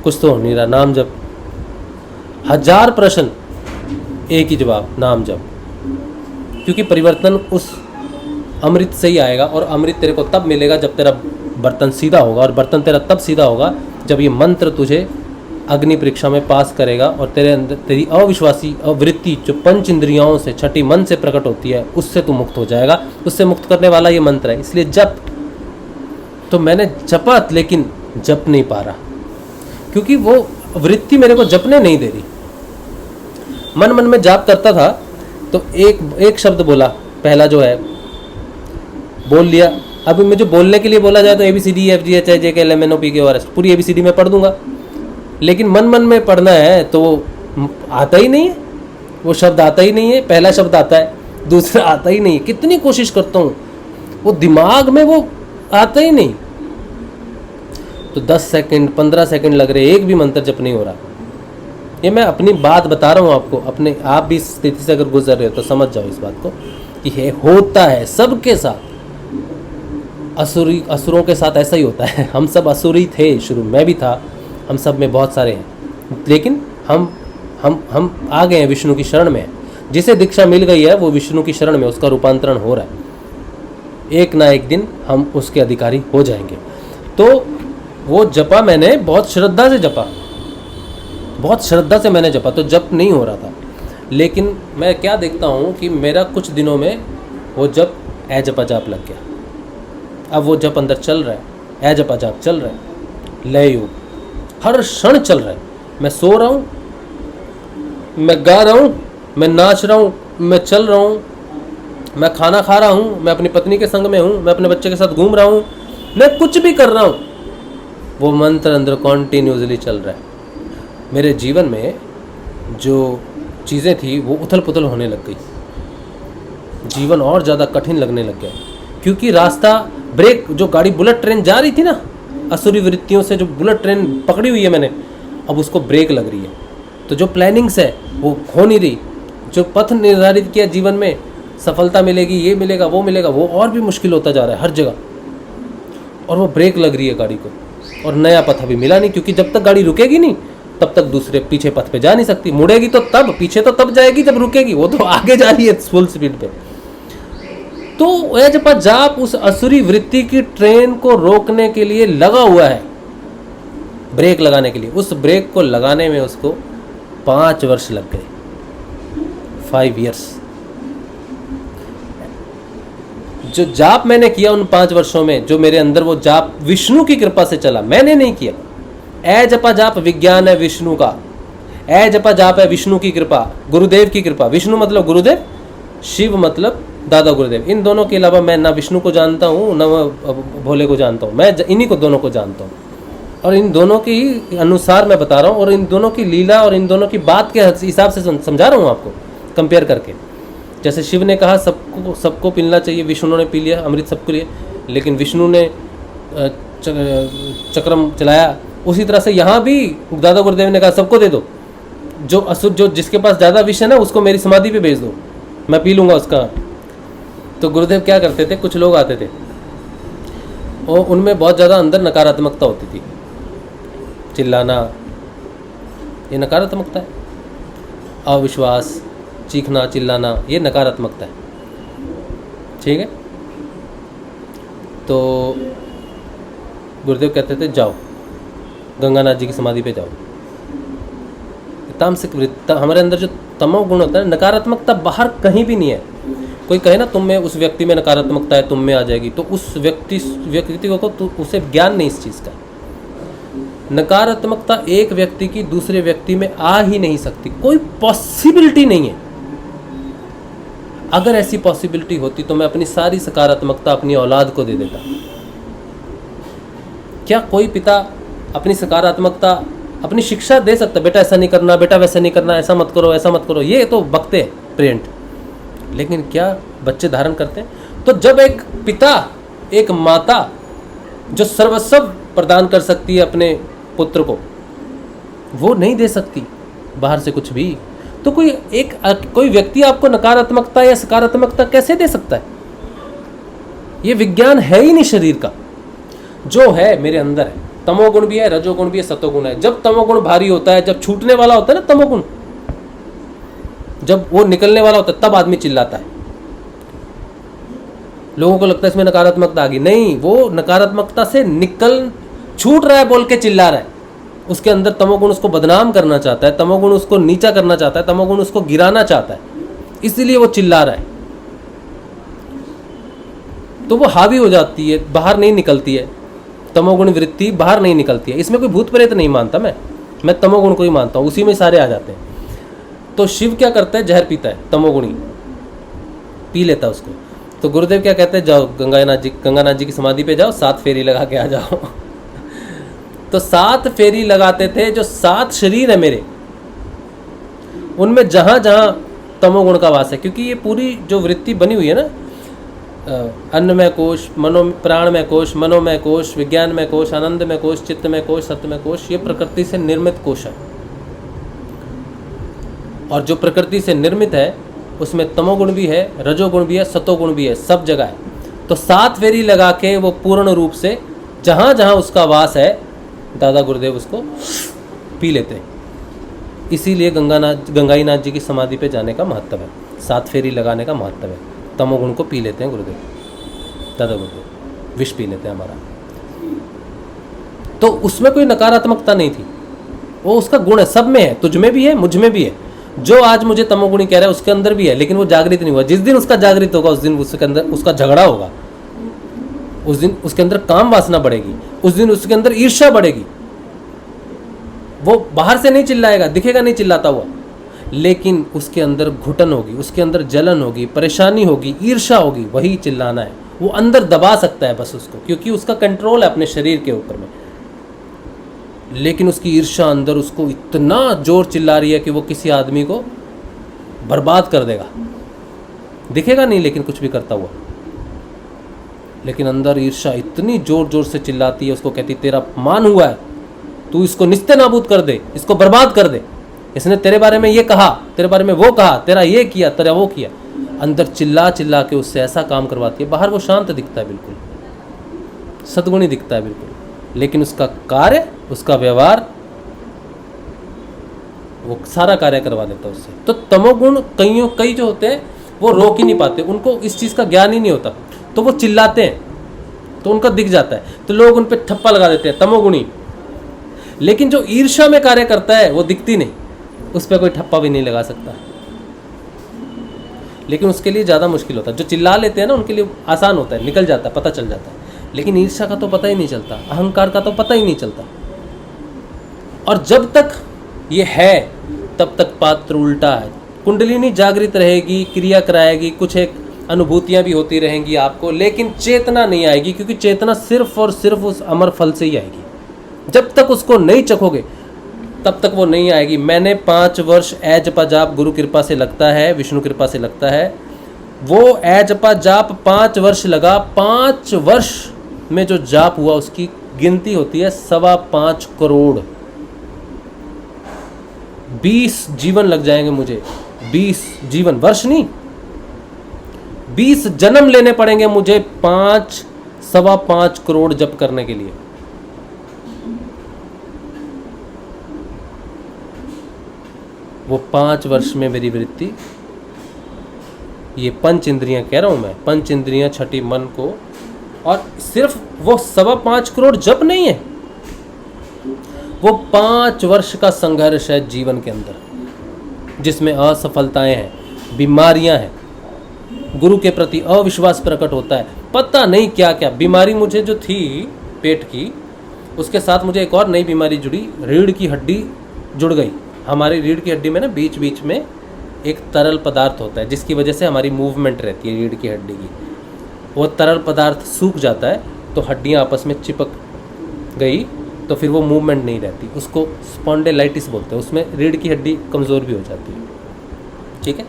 कुछ तो हो नहीं रहा, नाम जप। 1000 प्रश्न, एक ही जवाब, नाम जप। क्योंकि परिवर्तन उस अमृत से ही आएगा, और अमृत तेरे को तब मिलेगा जब तेरा बर्तन सीधा होगा, और बर्तन तेरा तब सीधा होगा जब ये मंत्र तुझे अग्नि परीक्षा में पास करेगा, और तेरे अंदर तेरी अविश्वासी अवृत्ति जो 5 इंद्रियों से, 6ठी मन से प्रकट होती है, उससे तू मुक्त हो जाएगा। उससे मुक्त करने वाला ये मंत्र है, इसलिए जप। तो मैंने जपा, लेकिन जप नहीं पा रहा, क्योंकि वो वृत्ति मेरे को जपने नहीं दे रही। मन मन में जाप करता था, तो एक शब्द बोला, पहला जो है बोल लिया। अभी मुझे बोलने के लिए बोला जाए तो ABCDEFGHIJKLMNOPQRS पूरी ABCD में पढ़ दूंगा, लेकिन मन मन में पढ़ना है तो वो आता ही नहीं है, वो शब्द आता ही नहीं है। पहला शब्द आता है, दूसरा आता ही नहीं है। कितनी कोशिश करता हूँ, वो दिमाग में वो आता ही नहीं। तो 10 सेकंड 15 सेकंड लग रहे, एक भी मंत्र जप नहीं हो रहा। ये मैं अपनी बात बता रहा हूँ आपको, अपने आप भी इस स्थिति से अगर गुजर रहे हो तो समझ जाओ इस बात को कि है, होता है सबके साथ। असुरों के साथ ऐसा ही होता है। हम सब असुरी थे शुरू, मैं भी था, हम सब में बहुत सारे हैं, लेकिन हम आ गए हैं, विष्णु की शरण में। जिसे दीक्षा मिल गई है वो विष्णु की शरण में, उसका रूपांतरण हो रहा है। एक ना एक दिन हम उसके अधिकारी हो जाएंगे। तो वो जपा मैंने, बहुत श्रद्धा से जपा, बहुत श्रद्धा से मैंने जपा, तो जप नहीं हो रहा था। लेकिन मैं क्या देखता हूँ कि मेरा कुछ दिनों में वो जप जपा जाप लग गया। अब वो जप अंदर चल रहा है, जपा जाप चल रहा है, लय योग हर क्षण चल रहा है। मैं सो रहा हूँ, मैं गा रहा हूँ, मैं नाच रहा हूँ, मैं चल रहा हूँ, मैं खाना खा रहा हूँ, मैं अपनी पत्नी के संग में हूँ, मैं अपने बच्चे के साथ घूम रहा हूँ, मैं कुछ भी कर रहा हूँ, वो मंत्र अंदर कॉन्टिन्यूसली चल रहा है। मेरे जीवन में जो चीज़ें थी वो उथल पुथल होने लग गई, जीवन और ज़्यादा कठिन लगने लग गया, क्योंकि रास्ता ब्रेक, जो गाड़ी बुलेट ट्रेन जा रही थी ना, असुरी वृत्तियों से जो बुलेट ट्रेन पकड़ी हुई है मैंने, अब उसको ब्रेक लग रही है। तो जो प्लानिंग्स है वो हो नहीं रही, जो पथ निर्धारित किया जीवन में सफलता मिलेगी, ये मिलेगा, वो मिलेगा, वो और भी मुश्किल होता जा रहा है हर जगह, और वो ब्रेक लग रही है गाड़ी को, और नया पथ अभी मिला नहीं, क्योंकि जब तक गाड़ी रुकेगी नहीं तब तक दूसरे पीछे पथ पे जा नहीं सकती। मुड़ेगी तो तब, पीछे तो तब जाएगी जब रुकेगी, वो तो आगे जा रही है फुल स्पीड पे। तो जपा जाप उस असुरी वृत्ति की ट्रेन को रोकने के लिए लगा हुआ है, ब्रेक लगाने के लिए। उस ब्रेक को लगाने में उसको 5 वर्ष लग गए, 5 years। जो जाप मैंने किया उन 5 वर्षों में, जो मेरे अंदर वो जाप विष्णु की कृपा से चला, मैंने नहीं किया। जपा जाप विज्ञान है विष्णु का, जपा जाप है विष्णु की कृपा, गुरुदेव की कृपा। विष्णु मतलब गुरुदेव, शिव मतलब दादा गुरुदेव। इन दोनों के अलावा मैं ना विष्णु को जानता हूँ ना भोले को जानता हूँ, मैं इन्हीं को दोनों को जानता हूँ, और इन दोनों के ही अनुसार मैं बता रहा हूँ, और इन दोनों की लीला और इन दोनों की बात के हिसाब से समझा रहा हूँ आपको, कंपेयर करके। जैसे शिव ने कहा सबको पीना चाहिए, विष्णु ने पी लिया अमृत सबके लिए, लेकिन विष्णु ने चक्रम चलाया। उसी तरह से यहाँ भी दादा गुरुदेव ने कहा सबको दे दो, जो असुर, जो जिसके पास ज़्यादा विष है ना, उसको मेरी समाधि पे भेज दो, मैं पी लूँगा उसका। तो गुरुदेव क्या करते थे, कुछ लोग आते थे और उनमें बहुत ज़्यादा अंदर नकारात्मकता होती थी, चिल्लाना, ये नकारात्मकता है, अविश्वास, चीखना चिल्लाना, ये नकारात्मकता है, ठीक है। तो गुरुदेव कहते थे जाओ गंगानाथ जी की समाधि पे जाओ। तामसिक वृत्ति, हमारे अंदर जो तमो गुण होता है, नकारात्मकता बाहर कहीं भी नहीं है। कोई कहे ना तुम में, उस व्यक्ति में नकारात्मकता है, तुम में आ जाएगी, तो उस व्यक्ति को उसे ज्ञान नहीं इस चीज़ का। नकारात्मकता एक व्यक्ति की दूसरे व्यक्ति में आ ही नहीं सकती, कोई पॉसिबिलिटी नहीं है। अगर ऐसी पॉसिबिलिटी होती तो मैं अपनी सारी सकारात्मकता अपनी औलाद को दे देता। क्या कोई पिता अपनी सकारात्मकता, अपनी शिक्षा दे सकता, बेटा ऐसा नहीं करना, बेटा वैसा नहीं करना, ऐसा मत करो, ऐसा मत करो, ये तो बकते हैं पेरेंट, लेकिन क्या बच्चे धारण करते हैं? तो जब एक पिता, एक माता जो सर्वस्व प्रदान कर सकती है अपने पुत्र को, वो नहीं दे सकती बाहर से कुछ भी, तो कोई व्यक्ति आपको नकारात्मकता या सकारात्मकता कैसे दे सकता है? ये विज्ञान है ही नहीं शरीर का। जो है मेरे अंदर है, तमोगुण भी है, रजोगुण भी है, सतोगुण है। जब तमोगुण भारी होता है, जब छूटने वाला होता है ना तमोगुण, जब वो निकलने वाला होता है, तब आदमी चिल्लाता है। लोगों को लगता है इसमें नकारात्मकता आ गई, नहीं, वो नकारात्मकता से छूट रहा है बोल के चिल्ला रहा है। उसके अंदर तमोगुण उसको बदनाम करना चाहता है, तमोगुण उसको नीचा करना चाहता है, तमोगुण उसको गिराना चाहता है, इसीलिए वो चिल्ला रहा है। तो वो हावी हो जाती है, बाहर नहीं निकलती है, तमोगुण वृत्ति बाहर नहीं निकलती है। इसमें कोई भूत प्रेत नहीं मानता मैं तमोगुण को ही मानता हूँ, उसी में सारे आ जाते हैं। तो शिव क्या करता है? जहर पीता है, तमोगुणी पी लेता है उसको। तो गुरुदेव क्या कहते हैं? जाओ गंगानाथ जी की समाधि पे जाओ, 7 फेरी लगा के आ जाओ। तो 7 फेरी लगाते थे। जो 7 शरीर है मेरे, उनमें जहाँ जहाँ तमोगुण का वास है, क्योंकि ये पूरी जो वृत्ति बनी हुई है ना, अन्नमय कोश, प्राणमय कोश, मनोमय कोश, विज्ञानमय कोश, आनंदमय कोश, चित्तमय कोश, सत्यमय कोश, ये प्रकृति से निर्मित कोश है। और जो प्रकृति से निर्मित है उसमें तमोगुण भी है, रजोगुण भी है, सतोगुण भी है, सब जगह है। तो 7 फेरी लगा के वो पूर्ण रूप से जहाँ जहाँ उसका वास है, दादा गुरुदेव उसको पी लेते हैं। इसीलिए गंगाईनाथ जी की समाधि पे जाने का महत्व है, 7 फेरी लगाने का महत्व है। तमोगुण को पी लेते हैं गुरुदेव, दादा गुरुदेव विष पी लेते हैं हमारा। तो उसमें कोई नकारात्मकता नहीं थी, वो उसका गुण है, सब में है, तुझ में भी है, मुझ में भी है। जो आज मुझे तमोगुणी कह रहा है उसके अंदर भी है, लेकिन वो जागृत नहीं हुआ। जिस दिन उसका जागृत होगा, उस दिन उसके अंदर उसका झगड़ा होगा, उस दिन उसके अंदर काम वासना बढ़ेगी, उस दिन उसके अंदर ईर्ष्या बढ़ेगी। वो बाहर से नहीं चिल्लाएगा, दिखेगा नहीं चिल्लाता हुआ, लेकिन उसके अंदर घुटन होगी, उसके अंदर जलन होगी, परेशानी होगी, ईर्ष्या होगी, वही चिल्लाना है। वो अंदर दबा सकता है बस उसको, क्योंकि उसका कंट्रोल है अपने शरीर के ऊपर में। लेकिन उसकी ईर्ष्या अंदर उसको इतना जोर चिल्ला रही है कि वो किसी आदमी को बर्बाद कर देगा। दिखेगा नहीं लेकिन कुछ भी करता हुआ, लेकिन अंदर ईर्ष्या इतनी जोर जोर से चिल्लाती है, उसको कहती तेरा मान हुआ है, तू इसको निस्ते नाबूद कर दे, इसको बर्बाद कर दे, इसने तेरे बारे में ये कहा, तेरे बारे में वो कहा, तेरा ये किया, तेरा वो किया। अंदर चिल्ला चिल्ला के उससे ऐसा काम करवाती है। बाहर वो शांत दिखता है, बिल्कुल सद्गुणी दिखता है बिल्कुल, लेकिन उसका कार्य, उसका व्यवहार, वो सारा कार्य करवा देता है उससे। तो तमोगुण कई जो होते हैं वो रोक ही नहीं पाते, उनको इस चीज़ का ज्ञान ही नहीं होता, तो वो चिल्लाते हैं, तो उनका दिख जाता है, तो लोग उन पर ठप्पा लगा देते हैं तमोगुणी। लेकिन जो ईर्ष्या में कार्य करता है वो दिखती नहीं, उस पर कोई ठप्पा भी नहीं लगा सकता, लेकिन उसके लिए ज़्यादा मुश्किल होता है। जो चिल्ला लेते हैं ना उनके लिए आसान होता है, निकल जाता है, पता चल जाता है। लेकिन ईर्ष्या का तो पता ही नहीं चलता, अहंकार का तो पता ही नहीं चलता। और जब तक ये है तब तक पात्र उल्टा है। कुंडलिनी जागृत रहेगी, क्रिया कराएगी, कुछ एक अनुभूतियां भी होती रहेंगी आपको, लेकिन चेतना नहीं आएगी, क्योंकि चेतना सिर्फ और सिर्फ उस अमर फल से ही आएगी। जब तक उसको नहीं चखोगे तब तक वो नहीं आएगी। मैंने 5 वर्ष जपा जाप गुरु कृपा से लगता है, विष्णु कृपा से लगता है, वो जपा जाप 5 वर्ष लगा। 5 वर्ष में जो जाप हुआ उसकी गिनती होती है 5.25 करोड़। 20 जीवन लग जाएंगे मुझे, 20 जीवन, वर्ष नहीं, 20 जन्म लेने पड़ेंगे मुझे 5.25 करोड़ जप करने के लिए। वो 5 वर्ष में मेरी वृत्ति, ये 5 इंद्रियां कह रहा हूं मैं, 5 इंद्रियां, छठी मन को, और सिर्फ वो 5.25 करोड़ जप नहीं है, वो 5 वर्ष का संघर्ष है जीवन के अंदर, जिसमें असफलताएं हैं, बीमारियां हैं, गुरु के प्रति अविश्वास प्रकट होता है, पता नहीं क्या क्या बीमारी मुझे जो थी पेट की, उसके साथ मुझे एक और नई बीमारी जुड़ी, रीढ़ की हड्डी जुड़ गई। हमारी रीढ़ की हड्डी में ना बीच बीच में एक तरल पदार्थ होता है जिसकी वजह से हमारी मूवमेंट रहती है रीढ़ की हड्डी की। वो तरल पदार्थ सूख जाता है तो हड्डियाँ आपस में चिपक गई तो फिर वो मूवमेंट नहीं रहती, उसको स्पॉन्डिलाइटिस बोलते हैं। उसमें रीढ़ की हड्डी कमज़ोर भी हो जाती है। ठीक है,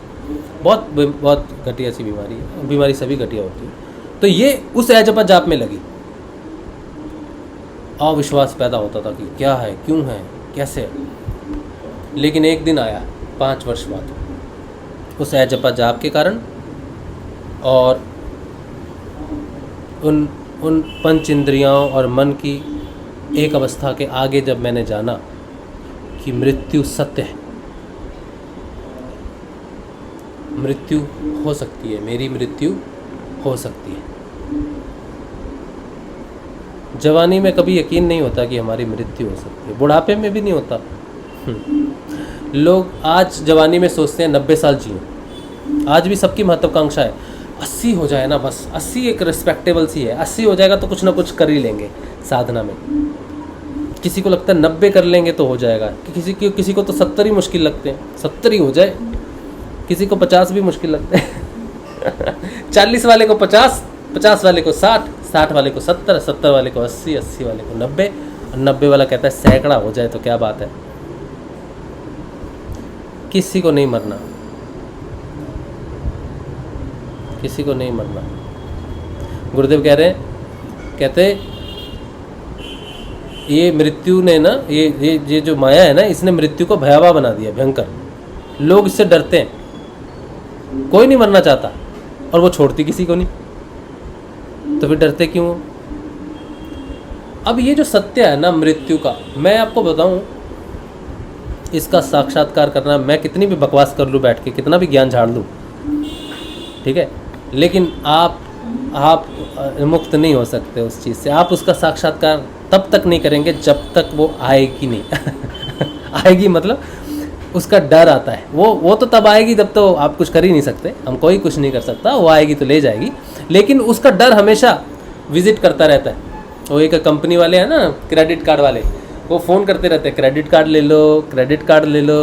बहुत बहुत घटिया सी बीमारी है, बीमारी सभी घटिया होती है। तो ये उस एजपा जाप में लगी, अविश्वास पैदा होता था कि क्या है, क्यों है, कैसे है। लेकिन एक दिन आया 5 वर्ष बाद उस एजपा जाप के कारण, और उन पंच इंद्रियों और मन की एक अवस्था के आगे जब मैंने जाना कि मृत्यु सत्य है, मृत्यु हो सकती है, मेरी मृत्यु हो सकती है। जवानी में कभी यकीन नहीं होता कि हमारी मृत्यु हो सकती है, बुढ़ापे में भी नहीं होता। लोग आज जवानी में सोचते हैं 90 साल जियो। आज भी सबकी महत्वाकांक्षा है 80 हो जाए ना, बस 80 एक रिस्पेक्टेबल सी है, 80 हो जाएगा तो कुछ ना कुछ कर ही लेंगे साधना में। किसी को लगता है 90 कर लेंगे तो हो जाएगा, किसी को तो 70 ही मुश्किल लगते हैं, 70 ही हो जाए। किसी को 50 भी मुश्किल लगते हैं 40 वाले को 50, 50 वाले को 60, 60 वाले को 70, 70 वाले को 80, 80 वाले को 90, और 90 वाला कहता है सैकड़ा हो जाए तो क्या बात है। किसी को नहीं मरना, किसी को नहीं मरना। गुरुदेव कह रहे हैं, कहते ये मृत्यु ने ना, ये जो माया है ना, इसने मृत्यु को भयावह बना दिया, भयंकर। लोग इससे डरते हैं, कोई नहीं मरना चाहता, और वो छोड़ती किसी को नहीं, तो फिर डरते क्यों हो? अब ये जो सत्य है ना मृत्यु का, मैं आपको बताऊं, इसका साक्षात्कार करना, मैं कितनी भी बकवास कर लूँ बैठ के, कितना भी ज्ञान झाड़ लूँ, ठीक है, लेकिन आप मुक्त नहीं हो सकते उस चीज़ से। आप उसका साक्षात्कार तब तक नहीं करेंगे जब तक वो आएगी नहीं आएगी मतलब उसका डर आता है, वो तो तब आएगी जब तो आप कुछ कर ही नहीं सकते, हम कोई कुछ नहीं कर सकता, वो आएगी तो ले जाएगी, लेकिन उसका डर हमेशा विजिट करता रहता है। वो एक कंपनी वाले हैं ना, क्रेडिट कार्ड वाले, वो फ़ोन करते रहते हैं, क्रेडिट कार्ड ले लो, क्रेडिट कार्ड ले लो।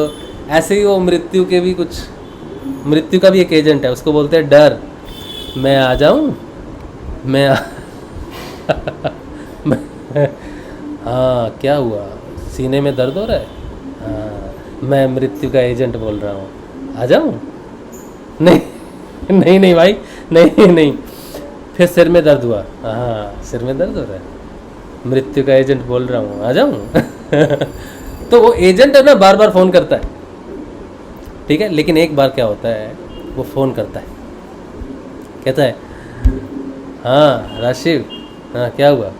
ऐसे ही वो मृत्यु के भी कुछ, मृत्यु का भी एक एजेंट है, उसको बोलते हैं डर। मैं आ जाऊँ, हाँ क्या हुआ, सीने में दर्द हो रहा है, हाँ मैं मृत्यु का एजेंट बोल रहा हूँ, आ जाऊँ? नहीं भाई, नहीं। फिर सिर में दर्द हुआ, हाँ सिर में दर्द हो रहा है, मृत्यु का एजेंट बोल रहा हूँ, आ जाऊँ? तो वो एजेंट है ना, बार बार फ़ोन करता है, ठीक है, लेकिन एक बार क्या होता है, वो फ़ोन करता है, कहता है हाँ राशिव, हाँ क्या हुआ,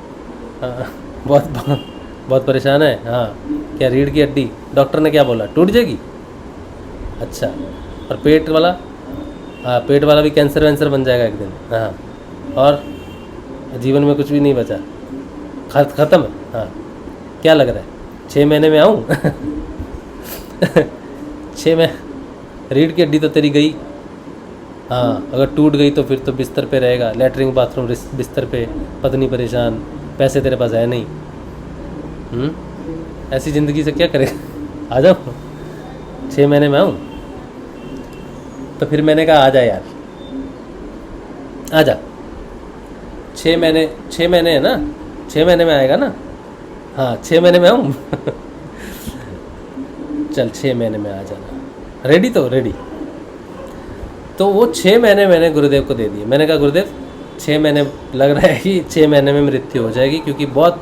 हाँ बहुत परेशान है, हाँ क्या रीढ़ की हड्डी, डॉक्टर ने क्या बोला, टूट जाएगी? अच्छा, और पेट वाला? हाँ पेट वाला भी कैंसर वैंसर बन जाएगा एक दिन, हाँ, और जीवन में कुछ भी नहीं बचा, ख़त्म है, हाँ क्या लग रहा है 6 महीने में आऊँ 6 में रीढ़ की हड्डी तो तेरी गई, हाँ अगर टूट गई तो फिर तो बिस्तर पे रहेगा, लेटरिन बाथरूम बिस्तर पे, पत्नी परेशान, पैसे तेरे पास है नहीं, ऐसी ज़िंदगी से क्या करेगा? आ जाओ 6 महीने में आऊँ? तो फिर मैंने कहा आ जा यार, आ जा, 6 महीने है ना, 6 महीने में आएगा ना, हाँ 6 महीने में आऊँ चल 6 महीने में आ जाना, रेडी तो रेडी। तो वो 6 महीने मैंने गुरुदेव को दे दिए। मैंने कहा गुरुदेव 6 महीने लग रहा है कि 6 महीने में मृत्यु हो जाएगी, क्योंकि बहुत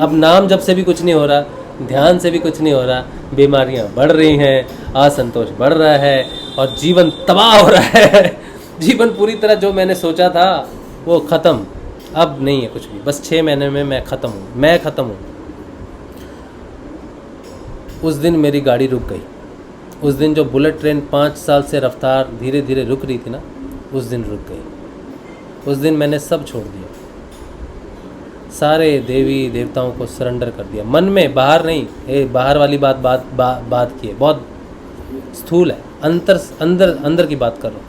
अब नाम जब से भी कुछ नहीं हो रहा, ध्यान से भी कुछ नहीं हो रहा, बीमारियां बढ़ रही हैं, असंतोष बढ़ रहा है और जीवन तबाह हो रहा है जीवन पूरी तरह जो मैंने सोचा था वो ख़त्म, अब नहीं है कुछ भी, बस 6 महीने में मैं ख़त्म हूँ। उस दिन मेरी गाड़ी रुक गई। उस दिन जो बुलेट ट्रेन 5 साल से रफ्तार धीरे धीरे रुक रही थी ना, उस दिन रुक गई। उस दिन मैंने सब छोड़ दिया, सारे देवी देवताओं को सरेंडर कर दिया, मन में, बाहर नहीं। बाहर वाली बात की है, बहुत स्थूल है, अंदर की बात कर रहा हूँ।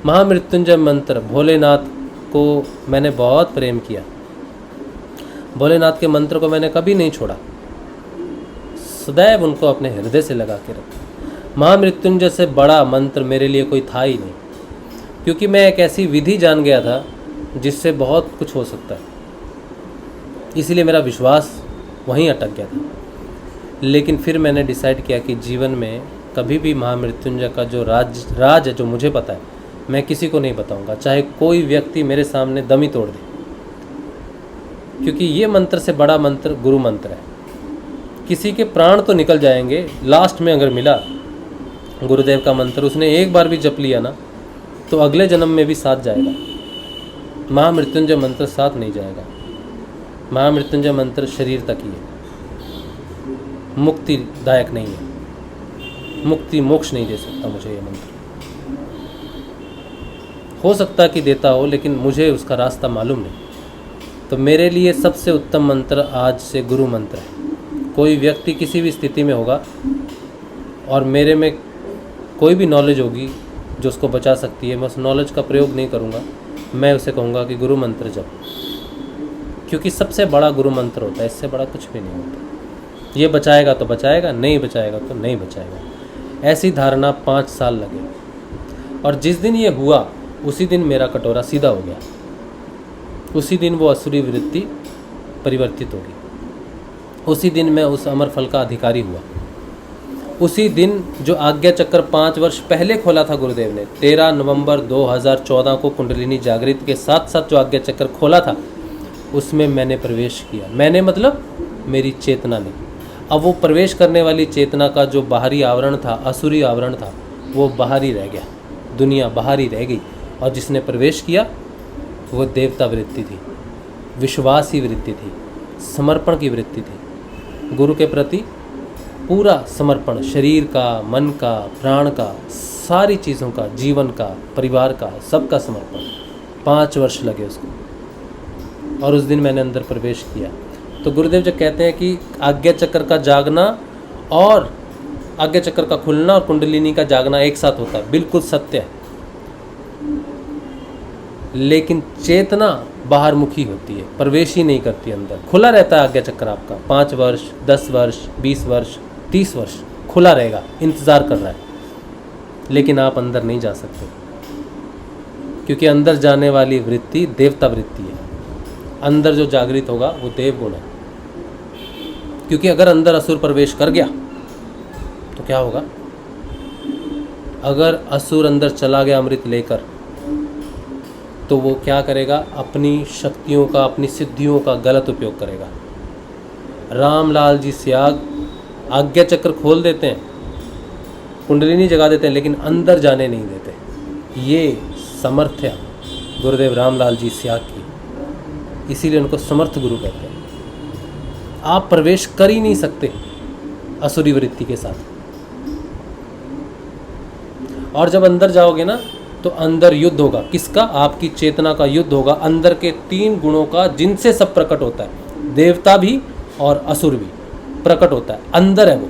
महामृत्युंजय मंत्र, भोलेनाथ को मैंने बहुत प्रेम किया, भोलेनाथ के मंत्र को मैंने कभी नहीं छोड़ा, सदैव उनको अपने हृदय से लगा के रखा। महामृत्युंजय से बड़ा मंत्र मेरे लिए कोई था ही नहीं, क्योंकि मैं एक ऐसी विधि जान गया था जिससे बहुत कुछ हो सकता है, इसलिए मेरा विश्वास वहीं अटक गया था। लेकिन फिर मैंने डिसाइड किया कि जीवन में कभी भी महामृत्युंजय का जो राज है, जो मुझे पता है, मैं किसी को नहीं बताऊंगा, चाहे कोई व्यक्ति मेरे सामने दम ही तोड़ दे, क्योंकि ये मंत्र से बड़ा मंत्र गुरु मंत्र है। किसी के प्राण तो निकल जाएंगे, लास्ट में अगर मिला गुरुदेव का मंत्र, उसने एक बार भी जप लिया ना, तो अगले जन्म में भी साथ जाएगा। महामृत्युंजय मंत्र साथ नहीं जाएगा। महामृत्युंजय मंत्र शरीर तक ही है, मुक्तिदायक नहीं है, मुक्ति मोक्ष नहीं दे सकता मुझे ये मंत्र। हो सकता है कि देता हो, लेकिन मुझे उसका रास्ता मालूम नहीं। तो मेरे लिए सबसे उत्तम मंत्र आज से गुरु मंत्र है। कोई व्यक्ति किसी भी स्थिति में होगा और मेरे में कोई भी नॉलेज होगी जो उसको बचा सकती है, मैं उस नॉलेज का प्रयोग नहीं करूँगा, मैं उसे कहूँगा कि गुरु मंत्र जप, क्योंकि सबसे बड़ा गुरु मंत्र होता है, इससे बड़ा कुछ भी नहीं होता। ये बचाएगा तो बचाएगा, नहीं बचाएगा तो नहीं बचाएगा। ऐसी धारणा 5 साल लगे, और जिस दिन ये हुआ उसी दिन मेरा कटोरा सीधा हो गया, उसी दिन वो असुरी वृत्ति परिवर्तित होगी, उसी दिन मैं उस अमर फल का अधिकारी हुआ। उसी दिन जो आज्ञा चक्र 5 वर्ष पहले खोला था गुरुदेव ने, 13 नवंबर 2014 को कुंडलिनी जागृत के साथ साथ जो आज्ञा चक्र खोला था, उसमें मैंने प्रवेश किया। मैंने मतलब मेरी चेतना ने। अब वो प्रवेश करने वाली चेतना का जो बाहरी आवरण था, असुरी आवरण था, वो बाहर ही रह गया, दुनिया बाहर ही रह गई, और जिसने प्रवेश किया वो देवता वृत्ति थी, विश्वास की वृत्ति थी, समर्पण की वृत्ति थी, गुरु के प्रति पूरा समर्पण, शरीर का, मन का, प्राण का, सारी चीज़ों का, जीवन का, परिवार का, सबका समर्पण। 5 वर्ष लगे उसको, और उस दिन मैंने अंदर प्रवेश किया। तो गुरुदेव जो कहते हैं कि आज्ञा चक्र का जागना और आज्ञा चक्र का खुलना और कुंडलिनी का जागना एक साथ होता है, बिल्कुल सत्य है। लेकिन चेतना बाहर मुखी होती है, प्रवेश ही नहीं करती अंदर। खुला रहता है आज्ञा चक्र आपका, 5 वर्ष, 10 वर्ष, 20 वर्ष, 30 वर्ष खुला रहेगा, इंतज़ार कर रहा है, लेकिन आप अंदर नहीं जा सकते, क्योंकि अंदर जाने वाली वृत्ति देवता वृत्ति है। अंदर जो जागृत होगा वो देव गुण है, क्योंकि अगर अंदर असुर प्रवेश कर गया तो क्या होगा? अगर असुर अंदर चला गया अमृत लेकर, तो वो क्या करेगा? अपनी शक्तियों का, अपनी सिद्धियों का गलत उपयोग करेगा। रामलाल जी सियाग आज्ञा चक्र खोल देते हैं, कुंडलिनी जगा देते हैं, लेकिन अंदर जाने नहीं देते। ये समर्थ्य गुरुदेव रामलाल जी सियाग की, इसीलिए उनको समर्थ गुरु कहते हैं। आप प्रवेश कर ही नहीं सकते असुरी वृत्ति के साथ। और जब अंदर जाओगे ना, तो अंदर युद्ध होगा। किसका? आपकी चेतना का युद्ध होगा, अंदर के 3 गुणों का, जिनसे सब प्रकट होता है। देवता भी और असुर भी प्रकट होता है, अंदर है वो।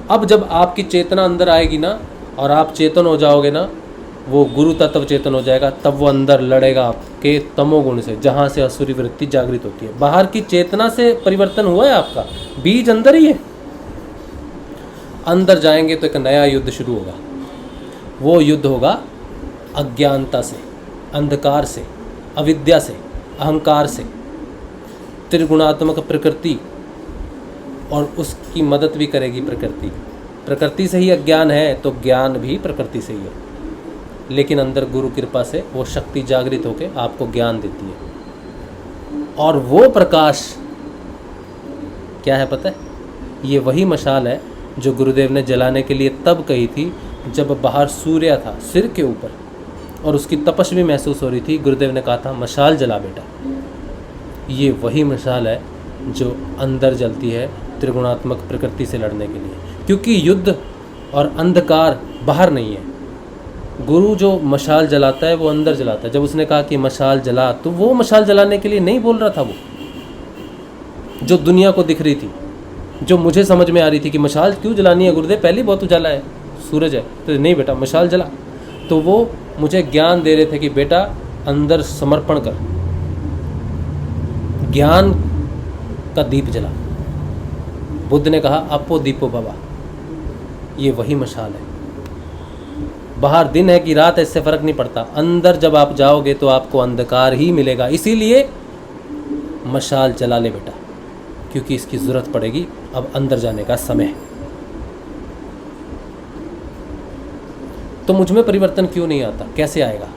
अब जब आपकी चेतना अंदर आएगी ना, और आप चेतन हो जाओगे ना, वो गुरु तत्व चेतन हो जाएगा, तब वो अंदर लड़ेगा आपके तमोगुण से, जहाँ से असुरी वृत्ति जागृत होती है। बाहर की चेतना से परिवर्तन हुआ है आपका, बीज अंदर ही है। अंदर जाएंगे तो एक नया युद्ध शुरू होगा। वो युद्ध होगा अज्ञानता से, अंधकार से, अविद्या से, अहंकार से, त्रिगुणात्मक प्रकृति, और उसकी मदद भी करेगी प्रकृति। प्रकृति से ही अज्ञान है, तो ज्ञान भी प्रकृति से ही है, लेकिन अंदर गुरु कृपा से वो शक्ति जागृत होकर आपको ज्ञान देती है। और वो प्रकाश क्या है पता है? ये वही मशाल है जो गुरुदेव ने जलाने के लिए तब कही थी जब बाहर सूर्य था सिर के ऊपर, और उसकी तपश भी महसूस हो रही थी। गुरुदेव ने कहा था मशाल जला बेटा। ये वही मशाल है जो अंदर जलती है त्रिगुणात्मक प्रकृति से लड़ने के लिए, क्योंकि युद्ध और अंधकार बाहर नहीं है। गुरु जो मशाल जलाता है वो अंदर जलाता है। जब उसने कहा कि मशाल जला, तो वो मशाल जलाने के लिए नहीं बोल रहा था। वो जो दुनिया को दिख रही थी, जो मुझे समझ में आ रही थी कि मशाल क्यों जलानी है गुरुदेव, पहले बहुत उजाला है, सूरज है, तो नहीं बेटा मशाल जला। तो वो मुझे ज्ञान दे रहे थे कि बेटा अंदर समर्पण कर, ज्ञान का दीप जला। बुद्ध ने कहा अपो दीपो बाबा, ये वही मशाल है। बाहर दिन है कि रात है इससे फर्क नहीं पड़ता, अंदर जब आप जाओगे तो आपको अंधकार ही मिलेगा। इसीलिए मशाल जला ले बेटा, क्योंकि इसकी ज़रूरत पड़ेगी। अब अंदर जाने का समय है। तो मुझ में परिवर्तन क्यों नहीं आता? कैसे आएगा?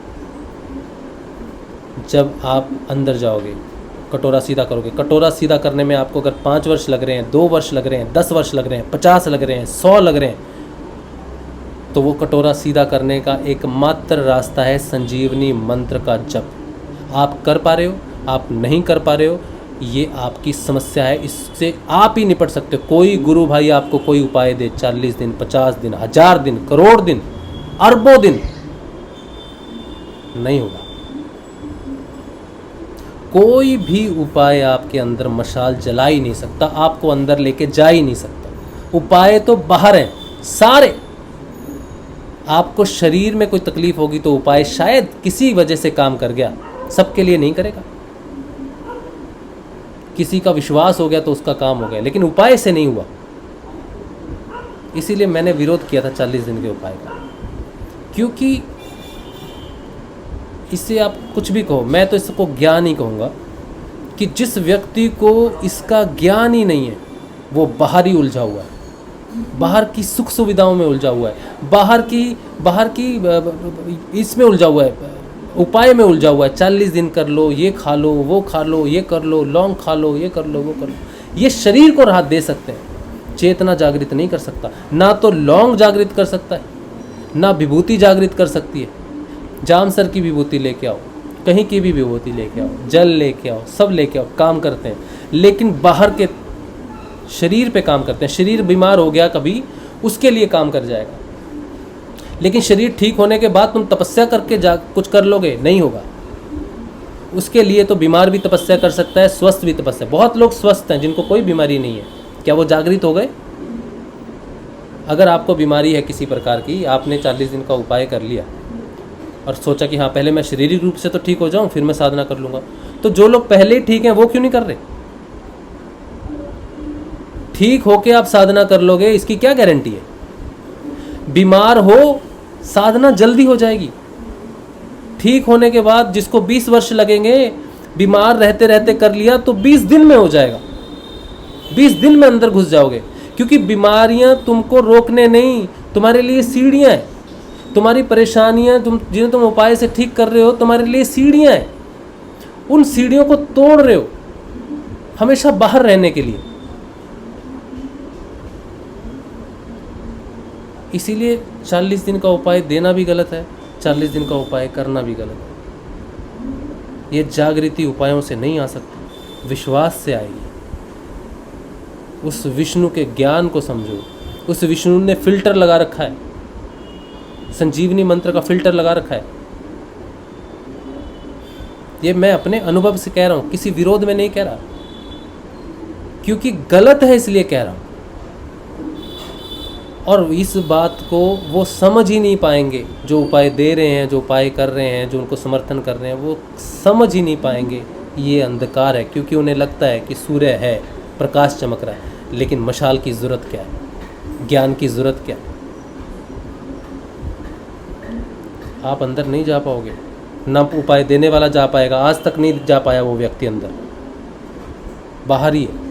जब आप अंदर जाओगे, कटोरा सीधा करोगे। कटोरा सीधा करने में आपको अगर 5 वर्ष लग रहे हैं, 2 वर्ष लग रहे हैं, 10 वर्ष लग रहे हैं, 50 लग रहे हैं, 100 लग रहे हैं, तो वो कटोरा सीधा करने का एकमात्र रास्ता है संजीवनी मंत्र का जप। आप कर पा रहे हो, आप नहीं कर पा रहे हो, ये आपकी समस्या है। इससे आप ही निपट सकते हो। कोई गुरु भाई आपको कोई उपाय दे 40 दिन, 50 दिन, 1000 दिन, करोड़ दिन, अरबों दिन, नहीं होगा। कोई भी उपाय आपके अंदर मशाल जला ही नहीं सकता, आपको अंदर लेके जा ही नहीं सकता। उपाय तो बाहर है सारे। आपको शरीर में कोई तकलीफ होगी तो उपाय शायद किसी वजह से काम कर गया, सबके लिए नहीं करेगा। किसी का विश्वास हो गया तो उसका काम हो गया, लेकिन उपाय से नहीं हुआ। इसीलिए मैंने विरोध किया था 40 दिन के उपाय का, क्योंकि इससे आप कुछ भी कहो, मैं तो इसको ज्ञान ही कहूँगा कि जिस व्यक्ति को इसका ज्ञान ही नहीं है वो बाहर ही उलझा हुआ है, बाहर की सुख सुविधाओं में उलझा हुआ है, बाहर की इसमें उलझा हुआ है, उपाय में उलझा हुआ है। 40 दिन कर लो, ये खा लो, वो खा लो, ये कर लो, लौंग खा लो, ये कर लो, वो कर लो। ये शरीर को राहत दे सकते हैं, चेतना जागृत नहीं कर सकता। ना तो लौंग जागृत कर सकता है, ना विभूति जागृत कर सकती है। जामसर की विभूति लेके आओ, कहीं की भी विभूति लेके आओ, जल लेके आओ, सब लेके आओ, काम करते हैं, लेकिन बाहर के शरीर पे काम करते हैं। शरीर बीमार हो गया कभी, उसके लिए काम कर जाएगा, लेकिन शरीर ठीक होने के बाद तुम तपस्या करके कुछ कर लोगे, नहीं होगा। उसके लिए तो बीमार भी तपस्या कर सकता है, स्वस्थ भी तपस्या। बहुत लोग स्वस्थ हैं जिनको कोई बीमारी नहीं है, क्या वो जागृत हो गए? अगर आपको बीमारी है किसी प्रकार की, आपने 40 दिन का उपाय कर लिया और सोचा कि हाँ पहले मैं शारीरिक रूप से तो ठीक हो जाऊं, फिर मैं साधना कर लूँगा, तो जो लोग पहले ही ठीक हैं वो क्यों नहीं कर रहे? ठीक होके आप साधना कर लोगे, इसकी क्या गारंटी है? बीमार हो, साधना जल्दी हो जाएगी। ठीक होने के बाद जिसको 20 वर्ष लगेंगे, बीमार रहते रहते कर लिया तो 20 दिन में हो जाएगा। 20 दिन में अंदर घुस जाओगे, क्योंकि बीमारियां तुमको रोकने नहीं, तुम्हारे लिए सीढ़ियां हैं। तुम्हारी परेशानियां जिन्हें तुम उपाय से ठीक कर रहे हो, तुम्हारे लिए सीढ़ियां हैं। उन सीढ़ियों को तोड़ रहे हो हमेशा बाहर रहने के लिए। इसीलिए 40 दिन का उपाय देना भी गलत है, 40 दिन का उपाय करना भी गलत है। ये जागृति उपायों से नहीं आ सकती, विश्वास से आएगी। उस विष्णु के ज्ञान को समझो। उस विष्णु ने फिल्टर लगा रखा है, संजीवनी मंत्र का फिल्टर लगा रखा है। ये मैं अपने अनुभव से कह रहा हूँ, किसी विरोध में नहीं कह रहा, क्योंकि गलत है इसलिए कह रहा हूँ। और इस बात को वो समझ ही नहीं पाएंगे, जो उपाय दे रहे हैं, जो उपाय कर रहे हैं, जो उनको समर्थन कर रहे हैं, वो समझ ही नहीं पाएंगे ये अंधकार है। क्योंकि उन्हें लगता है कि सूर्य है, प्रकाश चमक रहा है, लेकिन मशाल की ज़रूरत क्या है, ज्ञान की ज़रूरत क्या है? आप अंदर नहीं जा पाओगे, ना उपाय देने वाला जा पाएगा। आज तक नहीं जा पाया वो व्यक्ति अंदर, बाहर ही है।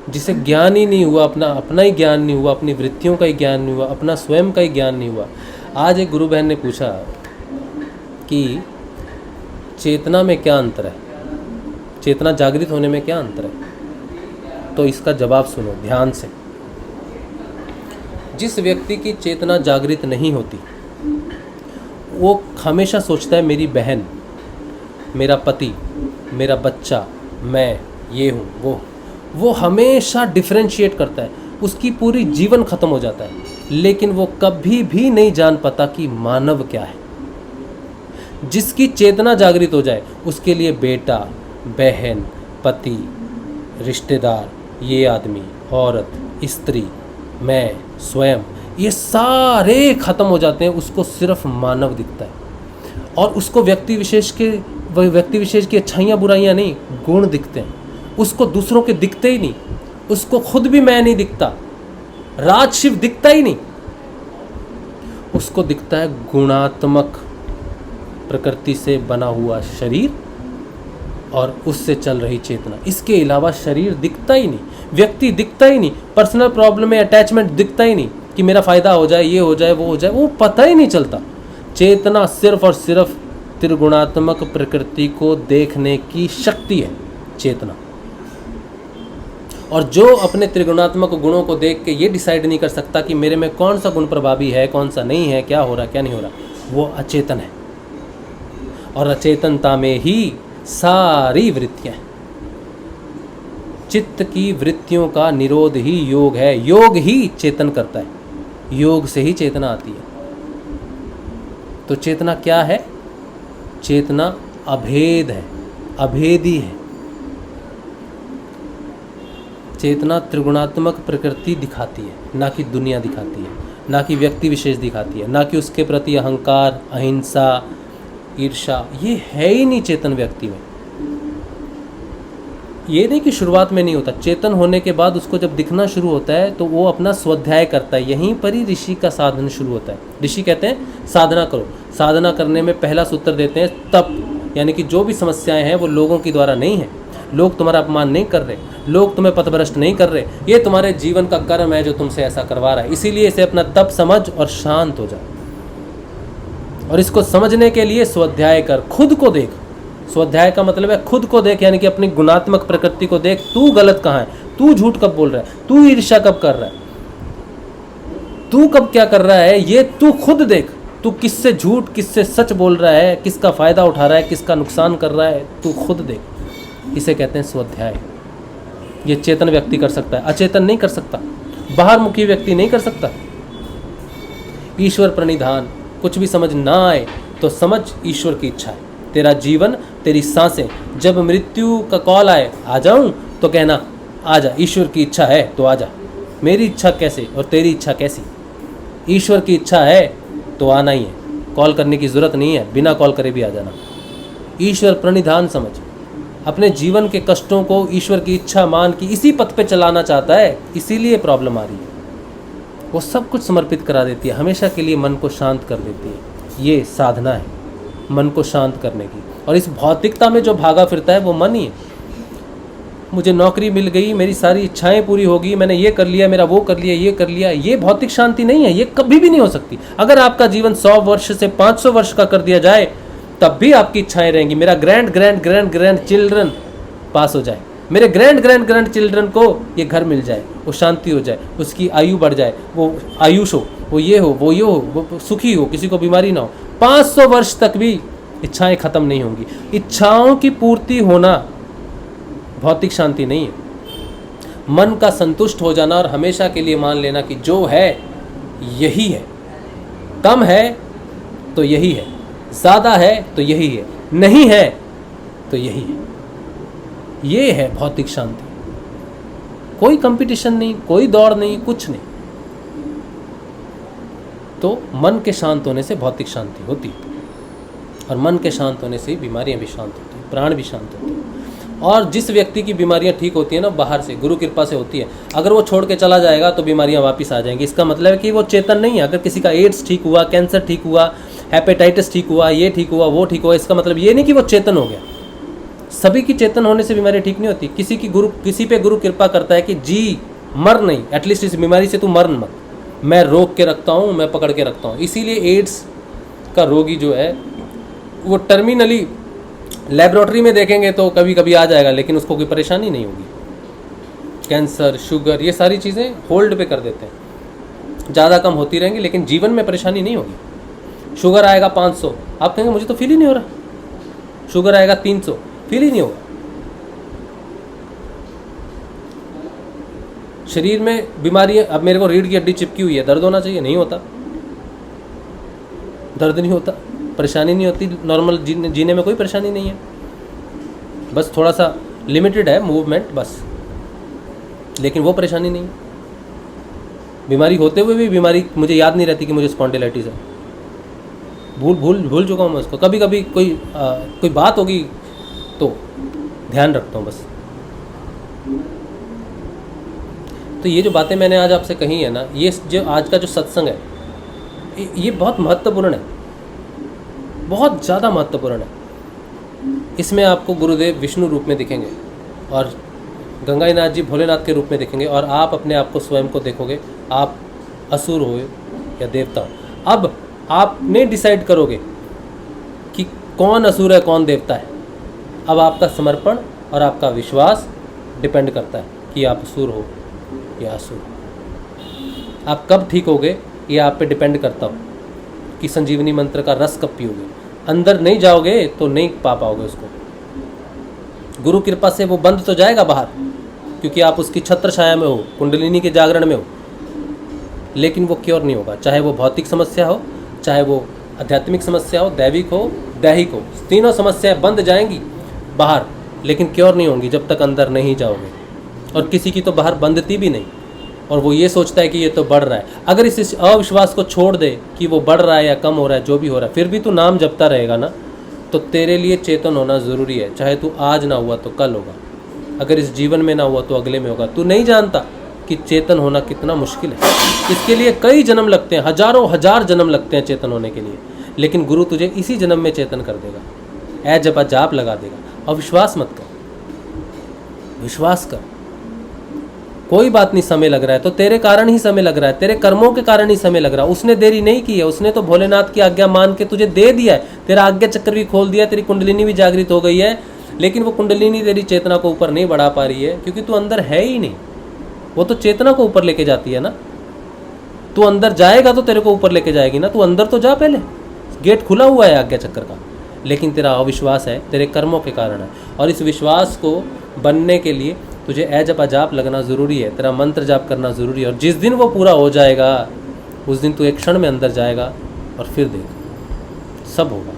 जिसे ज्ञान ही नहीं हुआ, अपना ही ज्ञान नहीं हुआ, अपनी वृत्तियों का ही ज्ञान नहीं हुआ, अपना स्वयं का ही ज्ञान नहीं हुआ। आज एक गुरु बहन ने पूछा कि चेतना में क्या अंतर है, चेतना जागृत होने में क्या अंतर है? तो इसका जवाब सुनो ध्यान से। जिस व्यक्ति की चेतना जागृत नहीं होती, वो हमेशा सोचता है मेरी बहन, मेरा पति, मेरा बच्चा, मैं ये हूँ, वो हमेशा डिफरेंशिएट करता है। उसकी पूरी जीवन खत्म हो जाता है, लेकिन वो कभी भी नहीं जान पाता कि मानव क्या है। जिसकी चेतना जागृत हो जाए, उसके लिए बेटा, बहन, पति, रिश्तेदार, ये आदमी, औरत, स्त्री, मैं, स्वयं, ये सारे खत्म हो जाते हैं। उसको सिर्फ मानव दिखता है, और उसको व्यक्ति विशेष की अच्छाइयाँ बुराइयाँ नहीं, गुण दिखते हैं। उसको दूसरों के दिखते ही नहीं, उसको खुद भी मैं नहीं दिखता, राज शिव दिखता ही नहीं, उसको दिखता है गुणात्मक प्रकृति से बना हुआ शरीर और उससे चल रही चेतना। इसके अलावा शरीर दिखता ही नहीं, व्यक्ति दिखता ही नहीं, पर्सनल प्रॉब्लम में अटैचमेंट दिखता ही नहीं कि मेरा फायदा हो जाए, ये हो जाए, वो हो जाए, वो पता ही नहीं चलता। चेतना सिर्फ और सिर्फ त्रिगुणात्मक प्रकृति को देखने की शक्ति है चेतना। और जो अपने त्रिगुणात्मक गुणों को देख के ये डिसाइड नहीं कर सकता कि मेरे में कौन सा गुण प्रभावी है, कौन सा नहीं है, क्या हो रहा क्या नहीं हो रहा, वो अचेतन है। और अचेतनता में ही सारी वृत्तियां, चित्त की वृत्तियों का निरोध ही योग है। योग ही चेतन करता है, योग से ही चेतना आती है। तो चेतना क्या है? चेतना अभेद है, अभेदी है। चेतना त्रिगुणात्मक प्रकृति दिखाती है, ना कि दुनिया दिखाती है, ना कि व्यक्ति विशेष दिखाती है, ना कि उसके प्रति अहंकार, अहिंसा, ईर्ष्या। ये है ही नहीं चेतन व्यक्ति में। ये नहीं कि शुरुआत में नहीं होता, चेतन होने के बाद उसको जब दिखना शुरू होता है तो वो अपना स्वाध्याय करता है। यहीं पर ही ऋषि का साधन शुरू होता है। ऋषि कहते हैं साधना करो। साधना करने में पहला सूत्र देते हैं तप, यानी कि जो भी समस्याएं हैं वो लोगों की द्वारा नहीं है, लोग तुम्हारा अपमान नहीं कर रहे, लोग तुम्हें पथभ्रष्ट नहीं कर रहे, ये तुम्हारे जीवन का कर्म है जो तुमसे ऐसा करवा रहा है। इसीलिए इसे अपना तप समझ और शांत हो जा। और इसको समझने के लिए स्वाध्याय कर, खुद को देख। स्वाध्याय का मतलब है खुद को देख, यानी कि अपनी गुणात्मक प्रकृति को देख। तू गलत कहाँ है, तू झूठ कब बोल रहा है, तू ईर्ष्या कब कर रहा है, तू कब क्या कर रहा है, ये तू खुद देख। तू किससे झूठ किससे सच बोल रहा है, किसका फायदा उठा रहा है, किसका नुकसान कर रहा है, तू खुद देख। इसे कहते हैं स्वाध्याय। ये चेतन व्यक्ति कर सकता है, अचेतन नहीं कर सकता, बाहर मुखी व्यक्ति नहीं कर सकता। ईश्वर प्रणिधान, कुछ भी समझ ना आए तो समझ ईश्वर की इच्छा है। तेरा जीवन, तेरी सांसें, जब मृत्यु का कॉल आए आ जाऊं तो कहना आ जा, ईश्वर की इच्छा है तो आ जा। मेरी इच्छा कैसे और तेरी इच्छा कैसी? ईश्वर की इच्छा है तो आना ही है, कॉल करने की ज़रूरत नहीं है, बिना कॉल करे भी आ जाना। ईश्वर प्रणिधान समझ, अपने जीवन के कष्टों को ईश्वर की इच्छा मान की इसी पथ पे चलाना चाहता है, इसीलिए प्रॉब्लम आ रही है। वो सब कुछ समर्पित करा देती है, हमेशा के लिए मन को शांत कर देती है। ये साधना है मन को शांत करने की। और इस भौतिकता में जो भागा फिरता है वो मन ही है। मुझे नौकरी मिल गई, मेरी सारी इच्छाएं पूरी होगी, मैंने ये कर लिया, मेरा वो कर लिया, ये कर लिया, ये भौतिक शांति नहीं है। ये कभी भी नहीं हो सकती। अगर आपका जीवन 100 वर्ष से 500 वर्ष का कर दिया जाए तब भी आपकी इच्छाएं रहेंगी। मेरा grand grand grand grand children pass हो जाए, मेरे ग्रैंड ग्रैंड ग्रैंड चिल्ड्रन को ये घर मिल जाए, वो शांति हो जाए, उसकी आयु बढ़ जाए, वो आयुष हो, वो ये हो, वो ये हो, वो सुखी हो, किसी को बीमारी ना हो, 500 वर्ष तक भी इच्छाएं खत्म नहीं होंगी। इच्छाओं की पूर्ति होना भौतिक शांति नहीं है। मन का संतुष्ट हो जाना और हमेशा के लिए मान लेना कि जो है यही है, कम है तो यही है, ज़्यादा है तो यही है, नहीं है तो यही है। ये है भौतिक शांति। कोई कंपटीशन नहीं, कोई दौड़ नहीं, कुछ नहीं। तो मन के शांत होने से भौतिक शांति होती है, और मन के शांत होने से बीमारियां भी शांत होती हैं, प्राण भी शांत होते हैं। और जिस व्यक्ति की बीमारियां ठीक होती है ना, बाहर से गुरु कृपा से होती है, अगर वो छोड़ के चला जाएगा तो बीमारियां वापस आ जाएंगी। इसका मतलब है कि वो चेतन नहीं है। अगर किसी का एड्स ठीक हुआ, कैंसर ठीक हुआ, हेपेटाइटिस ठीक हुआ, ये ठीक हुआ, वो ठीक हुआ, इसका मतलब ये नहीं कि वो चेतन हो गया। सभी की चेतन होने से बीमारी ठीक नहीं होती। किसी पे गुरु कृपा करता है कि जी मर नहीं, एटलीस्ट इस बीमारी से तू मर मत, मैं रोक के रखता हूँ, मैं पकड़ के रखता हूँ। इसीलिए एड्स का रोगी जो है वो टर्मिनली लेबोरेटरी में देखेंगे तो कभी कभी आ जाएगा, लेकिन उसको कोई परेशानी नहीं होगी। कैंसर, शुगर, ये सारी चीज़ें होल्ड पे कर देते हैं, ज़्यादा कम होती रहेंगी, लेकिन जीवन में परेशानी नहीं होगी। शुगर आएगा 500, आप कहेंगे मुझे तो फील ही नहीं हो रहा। शुगर आएगा 300, फील ही नहीं होगा। शरीर में बीमारियां, अब मेरे को रीढ़ की हड्डी चिपकी हुई है, दर्द होना चाहिए, नहीं होता, दर्द नहीं होता, परेशानी नहीं होती। नॉर्मल जीने में कोई परेशानी नहीं है, बस थोड़ा सा लिमिटेड है मूवमेंट बस, लेकिन वो परेशानी नहीं। बीमारी होते हुए भी बीमारी मुझे याद नहीं रहती कि मुझे स्पॉन्डिलाइटिस है, भूल चुका हूँ मैं उसको। कभी कभी कोई बात होगी तो ध्यान रखता हूँ बस। तो ये जो बातें मैंने आज आपसे कही है ना, ये जो आज का जो सत्संग है ये बहुत महत्वपूर्ण है, बहुत ज़्यादा महत्वपूर्ण है। इसमें आपको गुरुदेव विष्णु रूप में दिखेंगे और गंगाईनाथ जी भोलेनाथ के रूप में दिखेंगे, और आप अपने आप को स्वयं को देखोगे, आप असुर हो या देवता हो। अब आप नहीं डिसाइड करोगे कि कौन असुर है कौन देवता है। अब आपका समर्पण और आपका विश्वास डिपेंड करता है कि आप असुर हो या असुर हो। आप कब ठीक होगे ये आप पे डिपेंड करता हो कि संजीवनी मंत्र का रस कब पियोगे। अंदर नहीं जाओगे तो नहीं पा पाओगे उसको। गुरु कृपा से वो बंद तो जाएगा बाहर, क्योंकि आप उसकी छत्र छाया में हो, कुंडलिनी के जागरण में हो, लेकिन वो क्योर नहीं होगा। चाहे वो भौतिक समस्या हो, चाहे वो आध्यात्मिक समस्या हो, दैविक हो, दैहिक हो, तीनों समस्याएं बंद जाएंगी बाहर, लेकिन क्योर नहीं होंगी जब तक अंदर नहीं जाओगे। और किसी की तो बाहर बंदती भी नहीं, और वो ये सोचता है कि ये तो बढ़ रहा है। अगर इस अविश्वास को छोड़ दे कि वो बढ़ रहा है या कम हो रहा है, जो भी हो रहा है, फिर भी तू नाम जपता रहेगा ना, तो तेरे लिए चेतन होना ज़रूरी है। चाहे तू आज ना हुआ तो कल होगा, अगर इस जीवन में ना हुआ तो अगले में होगा। तू नहीं जानता कि चेतन होना कितना मुश्किल है। इसके लिए कई जन्म लगते हैं, हजारों हजार जन्म लगते हैं चेतन होने के लिए, लेकिन गुरु तुझे इसी जन्म में चेतन कर देगा। जपा जाप लगा देगा। और विश्वास मत कर, विश्वास कर। कोई बात नहीं, समय लग रहा है तो तेरे कारण ही समय लग रहा है, तेरे कर्मों के कारण ही समय लग रहा है। उसने देरी नहीं की है, उसने तो भोलेनाथ की आज्ञा मान के तुझे दे दिया है। तेरा आज्ञा चक्र भी खोल दिया, तेरी कुंडलिनी भी जागृत हो गई है, लेकिन वो कुंडलिनी तेरी चेतना को ऊपर नहीं बढ़ा पा रही है, क्योंकि तू अंदर है ही नहीं। वो तो चेतना को ऊपर लेके जाती है ना। तू अंदर जाएगा तो तेरे को ऊपर लेके जाएगी ना। तू अंदर तो जा, पहले गेट खुला हुआ है आज्ञा चक्र का, लेकिन तेरा अविश्वास है, तेरे कर्मों के कारण है। और इस विश्वास को बनने के लिए तुझे जपा जाप लगना ज़रूरी है, तेरा मंत्र जाप करना ज़रूरी है। और जिस दिन वो पूरा हो जाएगा उस दिन तू एक क्षण में अंदर जाएगा, और फिर देख सब होगा।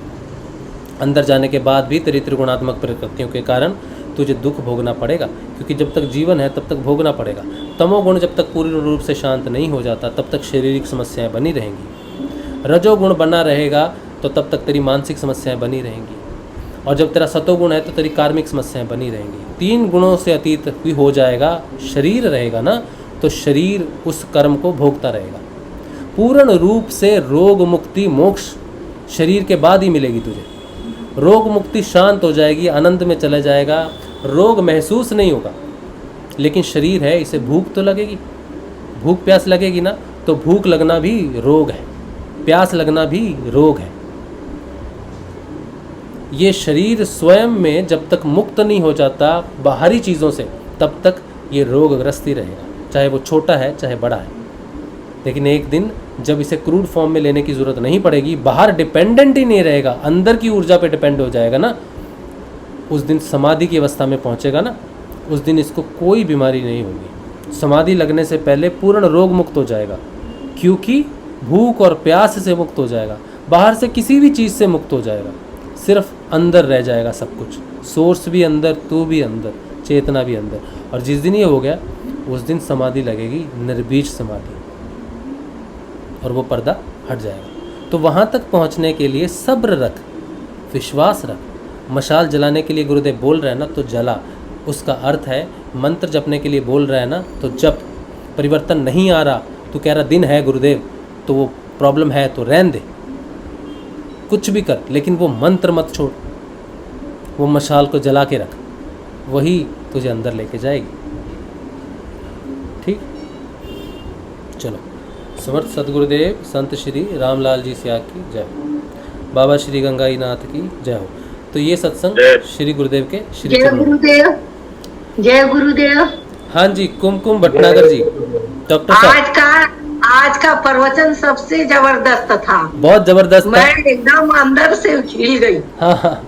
अंदर जाने के बाद भी तेरी त्रिगुणात्मक प्रकृतियों के कारण तुझे दुख भोगना पड़ेगा, क्योंकि जब तक जीवन है तब तक भोगना पड़ेगा। तमोगुण जब तक पूर्ण रूप से शांत नहीं हो जाता तब तक शारीरिक समस्याएं बनी रहेंगी। रजोगुण बना रहेगा तो तब तक तेरी मानसिक समस्याएं बनी रहेंगी, और जब तेरा सतोगुण है तो तेरी कार्मिक समस्याएं बनी रहेंगी। 3 गुणों से अतीत भी हो जाएगा, शरीर रहेगा ना, तो शरीर उस कर्म को भोगता रहेगा। पूर्ण रूप से रोग मुक्ति मोक्ष शरीर के बाद ही मिलेगी तुझे। रोग मुक्ति, शांत हो जाएगी, आनंद में चला जाएगा, रोग महसूस नहीं होगा। लेकिन शरीर है, इसे भूख तो लगेगी, भूख प्यास लगेगी ना, तो भूख लगना भी रोग है, प्यास लगना भी रोग है। ये शरीर स्वयं में जब तक मुक्त नहीं हो जाता बाहरी चीज़ों से, तब तक ये रोगग्रस्त ही रहेगा, चाहे वो छोटा है चाहे बड़ा है। लेकिन एक दिन जब इसे क्रूड फॉर्म में लेने की ज़रूरत नहीं पड़ेगी, बाहर डिपेंडेंट ही नहीं रहेगा, अंदर की ऊर्जा पे डिपेंड हो जाएगा ना, उस दिन समाधि की अवस्था में पहुंचेगा ना, उस दिन इसको कोई बीमारी नहीं होगी। समाधि लगने से पहले पूर्ण रोग मुक्त हो जाएगा, क्योंकि भूख और प्यास से मुक्त हो जाएगा, बाहर से किसी भी चीज़ से मुक्त हो जाएगा, सिर्फ अंदर रह जाएगा सब कुछ। सोर्स भी अंदर, तू भी अंदर, चेतना भी अंदर। और जिस दिन ये हो गया उस दिन समाधि लगेगी, निर्बीज समाधि, और वो पर्दा हट जाएगा। तो वहाँ तक पहुँचने के लिए सब्र रख, विश्वास रख। मशाल जलाने के लिए गुरुदेव बोल रहे हैं ना, तो जला। उसका अर्थ है मंत्र जपने के लिए बोल रहे हैं ना, तो जप। परिवर्तन नहीं आ रहा, तू कह रहा दिन है गुरुदेव, तो वो प्रॉब्लम है तो रहने दे, कुछ भी कर, लेकिन वो मंत्र मत छोड़, वो मशाल को जला के रख, वही तुझे अंदर लेके जाएगी। ठीक, चलो। समर्थ सदगुरुदेव संत श्री रामलाल जी सिया की जय हो, बाबा श्री गंगाई नाथ की जय हो। तो ये सत्संग श्री गुरुदेव के श्री
जय गुरुदेव, जय गुरुदेव।
हाँ जी, कुमकुम भटनागर जी, डॉक्टर साहब।
आज का प्रवचन सबसे जबरदस्त था,
बहुत जबरदस्त।
मैं एकदम अंदर से हिल गई।
हाँ,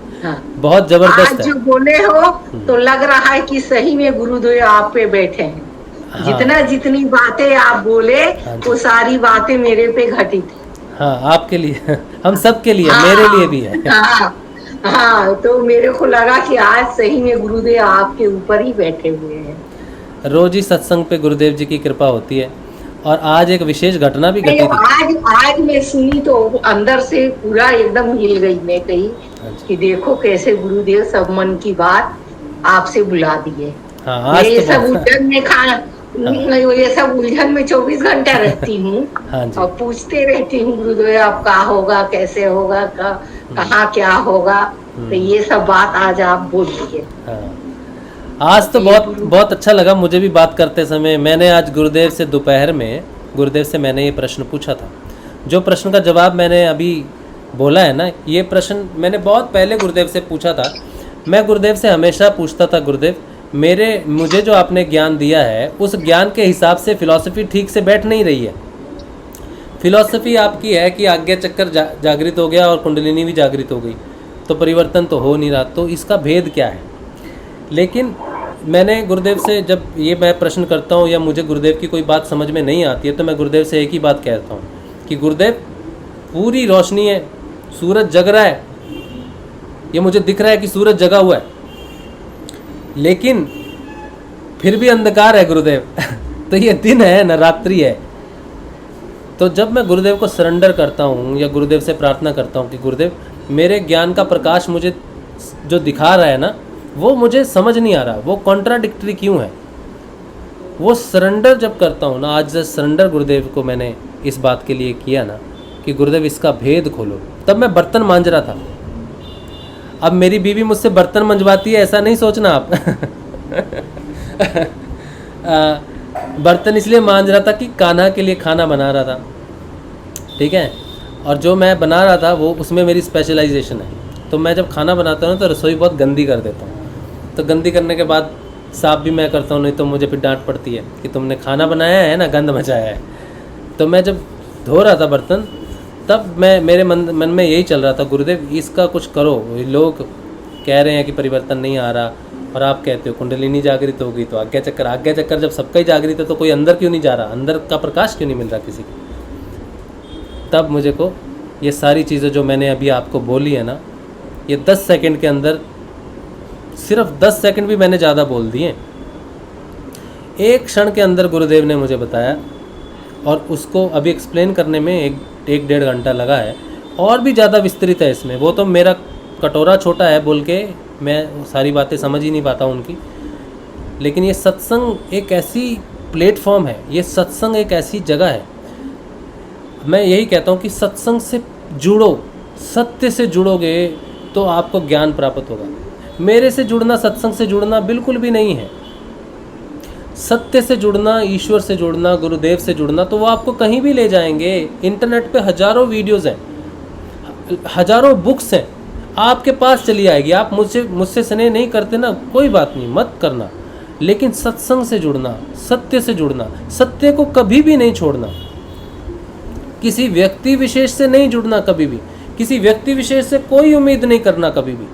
बहुत जबरदस्त
आज जो बोले हो तो लग रहा है कि सही में गुरुदेव आप पे बैठे हैं। जितनी बातें आप बोले वो सारी बातें मेरे पे घटित है।
हाँ, आपके लिए, हम सब के लिए, मेरे लिए भी है।
हाँ, तो मेरे को लगा कि आज सही में गुरुदेव आपके ऊपर ही बैठे हुए हैं।
रोज ही सत्संग पे गुरुदेव जी की कृपा होती है, और आज एक विशेष घटना भी घटी थी।
आज मैं सुनी तो अंदर से पूरा एकदम हिल गई। मैं कही कि देखो कैसे गुरुदेव सब मन की बात आपसे बुला दिए।
हाँ, आज
ये
तो
सब नहीं, वो ये सब उलझन में 24 घंटा रहती हूँ
हाँ जी।
और पूछते रहती हूँ गुरुदेव अब क्या होगा, कैसे होगा, कहाँ क्या होगा। तो ये सब बात आज आप बोल दिए।
हाँ, आज तो बहुत अच्छा लगा मुझे भी बात करते समय। मैंने आज गुरुदेव से दोपहर में गुरुदेव से मैंने ये प्रश्न पूछा था। जो प्रश्न का जवाब मैंने अभी बोला है ना, ये प्रश्न मैंने बहुत पहले गुरुदेव से पूछा था। मैं गुरुदेव से हमेशा पूछता था, गुरुदेव मुझे जो आपने ज्ञान दिया है उस ज्ञान के हिसाब से फिलॉसफी ठीक से बैठ नहीं रही है। फिलॉसफी आपकी है कि आज्ञा चक्कर जागृत हो गया और कुंडलिनी भी जागृत हो गई, तो परिवर्तन तो हो नहीं रहा, तो इसका भेद क्या है। लेकिन मैंने गुरुदेव से जब ये मैं प्रश्न करता हूँ या मुझे गुरुदेव की कोई बात समझ में नहीं आती है, तो मैं गुरुदेव से एक ही बात कहता हूँ कि गुरुदेव पूरी रोशनी है, सूरज जग रहा है, ये मुझे दिख रहा है कि सूरज जगा हुआ है, लेकिन फिर भी अंधकार है गुरुदेव तो ये दिन है न रात्रि है। तो जब मैं गुरुदेव को सरेंडर करता हूँ या गुरुदेव से प्रार्थना करता हूँ कि गुरुदेव मेरे ज्ञान का प्रकाश मुझे जो दिखा रहा है ना, वो मुझे समझ नहीं आ रहा, वो कॉन्ट्राडिक्टरी क्यों है, वो सरेंडर जब करता हूँ ना, आज सरेंडर गुरुदेव को मैंने इस बात के लिए किया ना कि गुरुदेव इसका भेद खोलो। तब मैं बर्तन मांज रहा था। अब मेरी बीवी मुझसे बर्तन मंजवाती है ऐसा नहीं सोचना आप बर्तन इसलिए मांज रहा था कि कान्हा के लिए खाना बना रहा था, ठीक है। और जो मैं बना रहा था वो उसमें मेरी स्पेशलाइजेशन है। तो मैं जब खाना बनाता हूँ तो रसोई बहुत गंदी कर देता हूँ। तो गंदी करने के बाद साफ भी मैं करता हूँ, नहीं तो मुझे फिर डांट पड़ती है कि तुमने खाना बनाया है ना, गंद मचाया है। तो मैं जब धो रहा था बर्तन, तब मेरे मन में यही चल रहा था, गुरुदेव इसका कुछ करो। लोग कह रहे हैं कि परिवर्तन नहीं आ रहा और आप कहते हो कुंडलिनी जागृत होगी तो आज्ञा चक्कर जब सबका ही जागृत है तो कोई अंदर क्यों नहीं जा रहा, अंदर का प्रकाश क्यों नहीं मिल रहा किसी को। तब मुझे को ये सारी चीज़ें जो मैंने अभी आपको बोली है ना, ये 10 सेकंड के अंदर, सिर्फ 10 सेकंड भी मैंने ज़्यादा बोल दिए, एक क्षण के अंदर गुरुदेव ने मुझे बताया। और उसको अभी एक्सप्लेन करने में एक डेढ़ घंटा लगा है, और भी ज़्यादा विस्तृत है इसमें। वो तो मेरा कटोरा छोटा है बोल के मैं सारी बातें समझ ही नहीं पाता उनकी। लेकिन ये सत्संग एक ऐसी प्लेटफॉर्म है, ये सत्संग एक ऐसी जगह है। मैं यही कहता हूँ कि सत्संग से जुड़ो, सत्य से जुड़ोगे तो आपको ज्ञान प्राप्त होगा। मेरे से जुड़ना, सत्संग से जुड़ना बिल्कुल भी नहीं है। सत्य से जुड़ना, ईश्वर से जुड़ना, गुरुदेव से जुड़ना, तो वो आपको कहीं भी ले जाएंगे। इंटरनेट पे हजारों वीडियोस हैं, हजारों बुक्स हैं, आपके पास चली आएगी। आप मुझसे स्नेह नहीं करते ना, कोई बात नहीं, मत करना। लेकिन सत्संग से जुड़ना, सत्य से जुड़ना, सत्य को कभी भी नहीं छोड़ना। किसी व्यक्ति विशेष से नहीं जुड़ना कभी भी, किसी व्यक्ति विशेष से कोई उम्मीद नहीं करना कभी भी,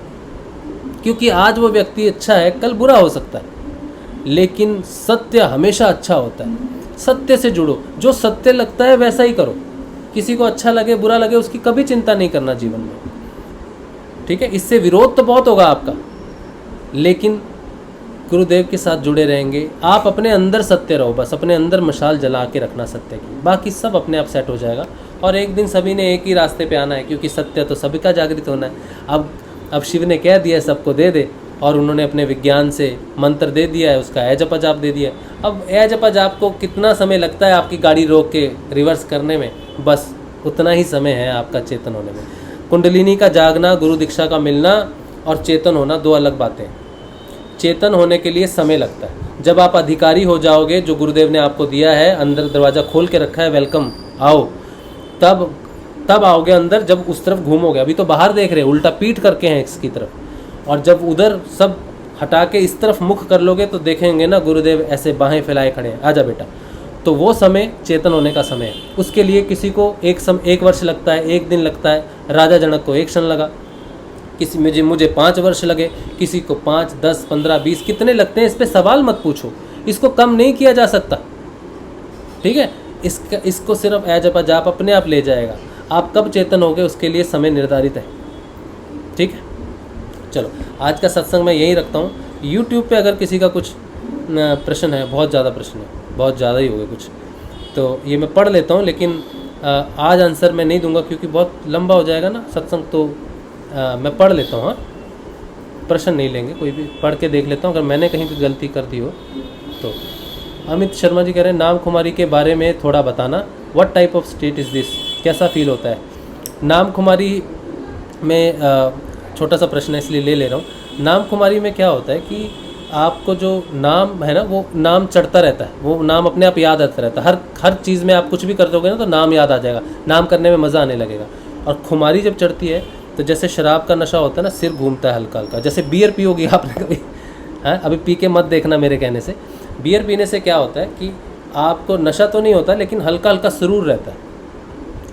क्योंकि आज वो व्यक्ति अच्छा है, कल बुरा हो सकता है। लेकिन सत्य हमेशा अच्छा होता है। सत्य से जुड़ो, जो सत्य लगता है वैसा ही करो। किसी को अच्छा लगे बुरा लगे उसकी कभी चिंता नहीं करना जीवन में, ठीक है। इससे विरोध तो बहुत होगा आपका, लेकिन गुरुदेव के साथ जुड़े रहेंगे। आप अपने अंदर सत्य रहो, बस अपने अंदर मशाल जला के रखना सत्य की, बाकी सब अपने आप सेट हो जाएगा। और एक दिन सभी ने एक ही रास्ते पे आना है, क्योंकि सत्य तो सभी का जागृत होना है। अब शिव ने कह दिया सबको दे दे, और उन्होंने अपने विज्ञान से मंत्र दे दिया है, उसका ए जपा जाप दे दिया। अब ए जपा जाप को कितना समय लगता है आपकी गाड़ी रोक के रिवर्स करने में, बस उतना ही समय है आपका चेतन होने में। कुंडलिनी का जागना, गुरु दीक्षा का मिलना और चेतन होना दो अलग बातें। चेतन होने के लिए समय लगता है। जब आप अधिकारी हो जाओगे, जो गुरुदेव ने आपको दिया है, अंदर दरवाज़ा खोल के रखा है, वेलकम आओ, तब आओगे अंदर। जब उस तरफ घूमोगे, अभी तो बाहर देख रहे, उल्टा पीठ करके हैं इसकी तरफ, और जब उधर सब हटा के इस तरफ मुख कर लोगे तो देखेंगे ना गुरुदेव ऐसे बाहें फैलाए खड़े हैं, आजा बेटा। तो वो समय चेतन होने का समय है। उसके लिए किसी को एक वर्ष लगता है, एक दिन लगता है। राजा जनक को एक क्षण लगा, मुझे 5 वर्ष लगे, किसी को 5, 10, 15, 20 कितने लगते हैं, इस पर सवाल मत पूछो। इसको कम नहीं किया जा सकता, ठीक है। इसको सिर्फ ए जपा जाप अपने आप ले जाएगा। आप कब चेतन होगे उसके लिए समय निर्धारित है, ठीक है। चलो, आज का सत्संग मैं यहीं रखता हूँ। YouTube पे अगर किसी का कुछ प्रश्न है, बहुत ज़्यादा प्रश्न है, बहुत ज़्यादा ही हो गए कुछ, तो ये मैं पढ़ लेता हूँ। लेकिन आज आंसर मैं नहीं दूंगा क्योंकि बहुत लंबा हो जाएगा ना सत्संग। तो मैं पढ़ लेता हूँ, हाँ, प्रश्न नहीं लेंगे, कोई भी पढ़ के देख लेता हूँ। अगर मैंने कहीं भी गलती कर दी हो तो अमित शर्मा जी कह रहे हैं नाम खुमारी के बारे में थोड़ा बताना, what type of state is this, कैसा फील होता है। नाम खुमारी में छोटा सा प्रश्न है इसलिए ले रहा हूँ। नाम खुमारी में क्या होता है कि आपको जो नाम है ना वो नाम चढ़ता रहता है, वो नाम अपने आप याद आता रहता है। हर चीज़ में आप कुछ भी कर दोगे ना तो नाम याद आ जाएगा, नाम करने में मज़ा आने लगेगा। और खुमारी जब चढ़ती है तो जैसे शराब का नशा होता है ना, सिर घूमता है हल्का हल्का, जैसे बियर पियोगी आपने कभी, हाँ अभी पी के मत देखना मेरे कहने से। बियर पीने से क्या होता है कि आपको नशा तो नहीं होता लेकिन हल्का हल्का सुरूर रहता है,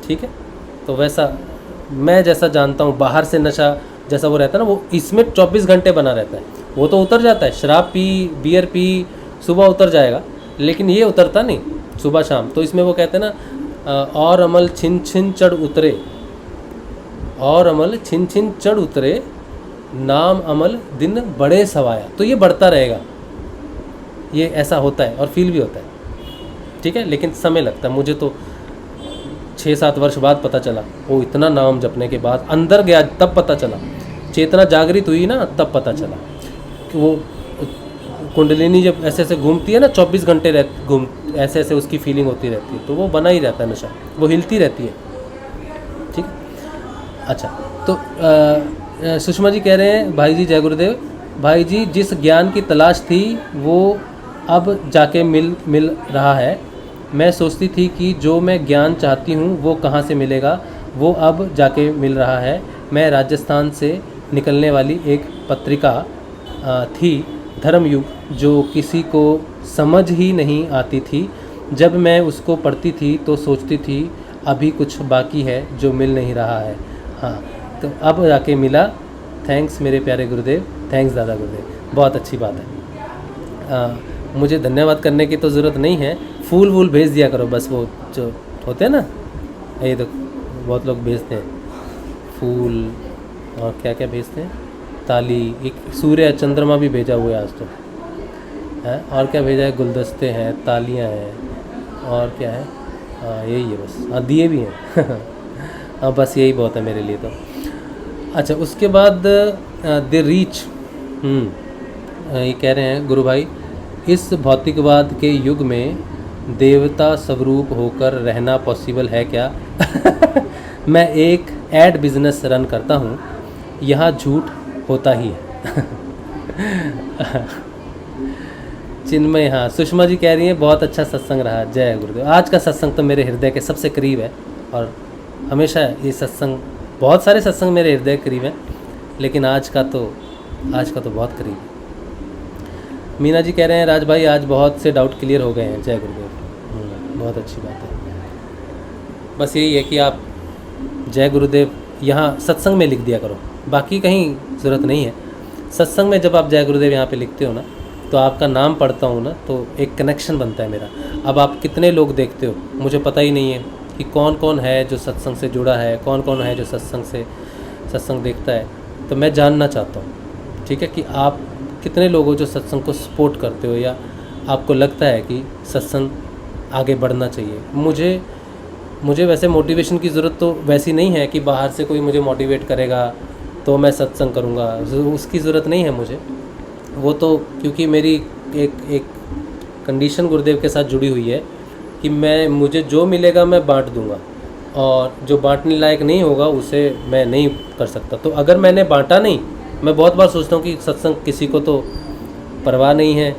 ठीक है। तो वैसा मैं जैसा जानता हूँ बाहर से नशा जैसा वो रहता है ना, वो इसमें 24 घंटे बना रहता है। वो तो उतर जाता है, शराब पी बियर पी सुबह उतर जाएगा, लेकिन ये उतरता नहीं सुबह शाम। तो इसमें वो कहते हैं ना और अमल छिन छिन चढ़ उतरे, और अमल छिन छिन चढ़ उतरे, नाम अमल दिन बड़े सवाया। तो ये बढ़ता रहेगा, ये ऐसा होता है और फील भी होता है, ठीक है। लेकिन समय लगता है, मुझे तो 6-7 वर्ष बाद पता चला, वो इतना नाम जपने के बाद अंदर गया तब पता चला, चेतना जागृत हुई ना तब पता चला कि वो कुंडलिनी जब ऐसे ऐसे घूमती है ना 24 घंटे ऐसे ऐसे उसकी फीलिंग होती रहती है, तो वो बना ही रहता है नशा, वो हिलती रहती है, ठीक है। अच्छा, तो सुषमा जी कह रहे हैं भाई जी जय गुरुदेव, भाई जी जिस ज्ञान की तलाश थी वो अब जाके मिल रहा है। मैं सोचती थी कि जो मैं ज्ञान चाहती हूँ वो कहाँ से मिलेगा, वो अब जाके मिल रहा है। मैं राजस्थान से निकलने वाली एक पत्रिका थी धर्मयुग, जो किसी को समझ ही नहीं आती थी। जब मैं उसको पढ़ती थी तो सोचती थी अभी कुछ बाकी है जो मिल नहीं रहा है। हाँ, तो अब जाके मिला। थैंक्स मेरे प्यारे गुरुदेव, थैंक्स दादा गुरुदेव, बहुत अच्छी बात है। मुझे धन्यवाद करने की तो ज़रूरत नहीं है, फूल वूल भेज दिया करो बस, वो जो होते हैं ना, ये तो बहुत लोग भेजते हैं फूल, और क्या क्या भेजते हैं, ताली, एक सूर्य चंद्रमा भी भेजा हुआ है आज तो है, और क्या भेजा है, गुलदस्ते हैं, तालियां हैं, और क्या है, यही है बस। हाँ, दिए भी हैं हाँ, बस यही बहुत है मेरे लिए तो। अच्छा, उसके बाद द रीच, ये कह रहे हैं गुरु भाई, इस भौतिकवाद के युग में देवता स्वरूप होकर रहना पॉसिबल है क्या? मैं एक एड बिजनेस रन करता हूँ, यहाँ झूठ होता ही है चिन्मय, हाँ सुषमा जी कह रही हैं बहुत अच्छा सत्संग रहा, जय गुरुदेव। आज का सत्संग तो मेरे हृदय के सबसे करीब है, और हमेशा ये सत्संग, बहुत सारे सत्संग मेरे हृदय के करीब हैं, लेकिन आज का तो बहुत करीब है। मीना जी कह रहे हैं राज भाई आज बहुत से डाउट क्लियर हो गए हैं, जय गुरुदेव। बहुत अच्छी बात है। बस यही है कि आप जय गुरुदेव यहाँ सत्संग में लिख दिया करो, बाकी कहीं ज़रूरत नहीं है। सत्संग में जब आप जय गुरुदेव यहाँ पे लिखते हो ना, तो आपका नाम पढ़ता हूँ ना, तो एक कनेक्शन बनता है मेरा। अब आप कितने लोग देखते हो मुझे पता ही नहीं है कि कौन कौन है जो सत्संग से जुड़ा है, कौन कौन है जो सत्संग देखता है, तो मैं जानना चाहता हूँ, ठीक है, कि आप कितने लोग हो जो सत्संग को सपोर्ट करते हो, या आपको लगता है कि सत्संग आगे बढ़ना चाहिए। मुझे वैसे मोटिवेशन की ज़रूरत तो वैसी नहीं है कि बाहर से कोई मुझे मोटिवेट करेगा तो मैं सत्संग करूँगा, उसकी ज़रूरत नहीं है मुझे। वो तो क्योंकि मेरी एक कंडीशन गुरुदेव के साथ जुड़ी हुई है कि मुझे जो मिलेगा मैं बांट दूंगा, और जो बांटने लायक नहीं होगा उसे मैं नहीं कर सकता। तो अगर मैंने बांटा नहीं, मैं बहुत बार सोचता हूँ कि सत्संग किसी को तो परवाह नहीं है,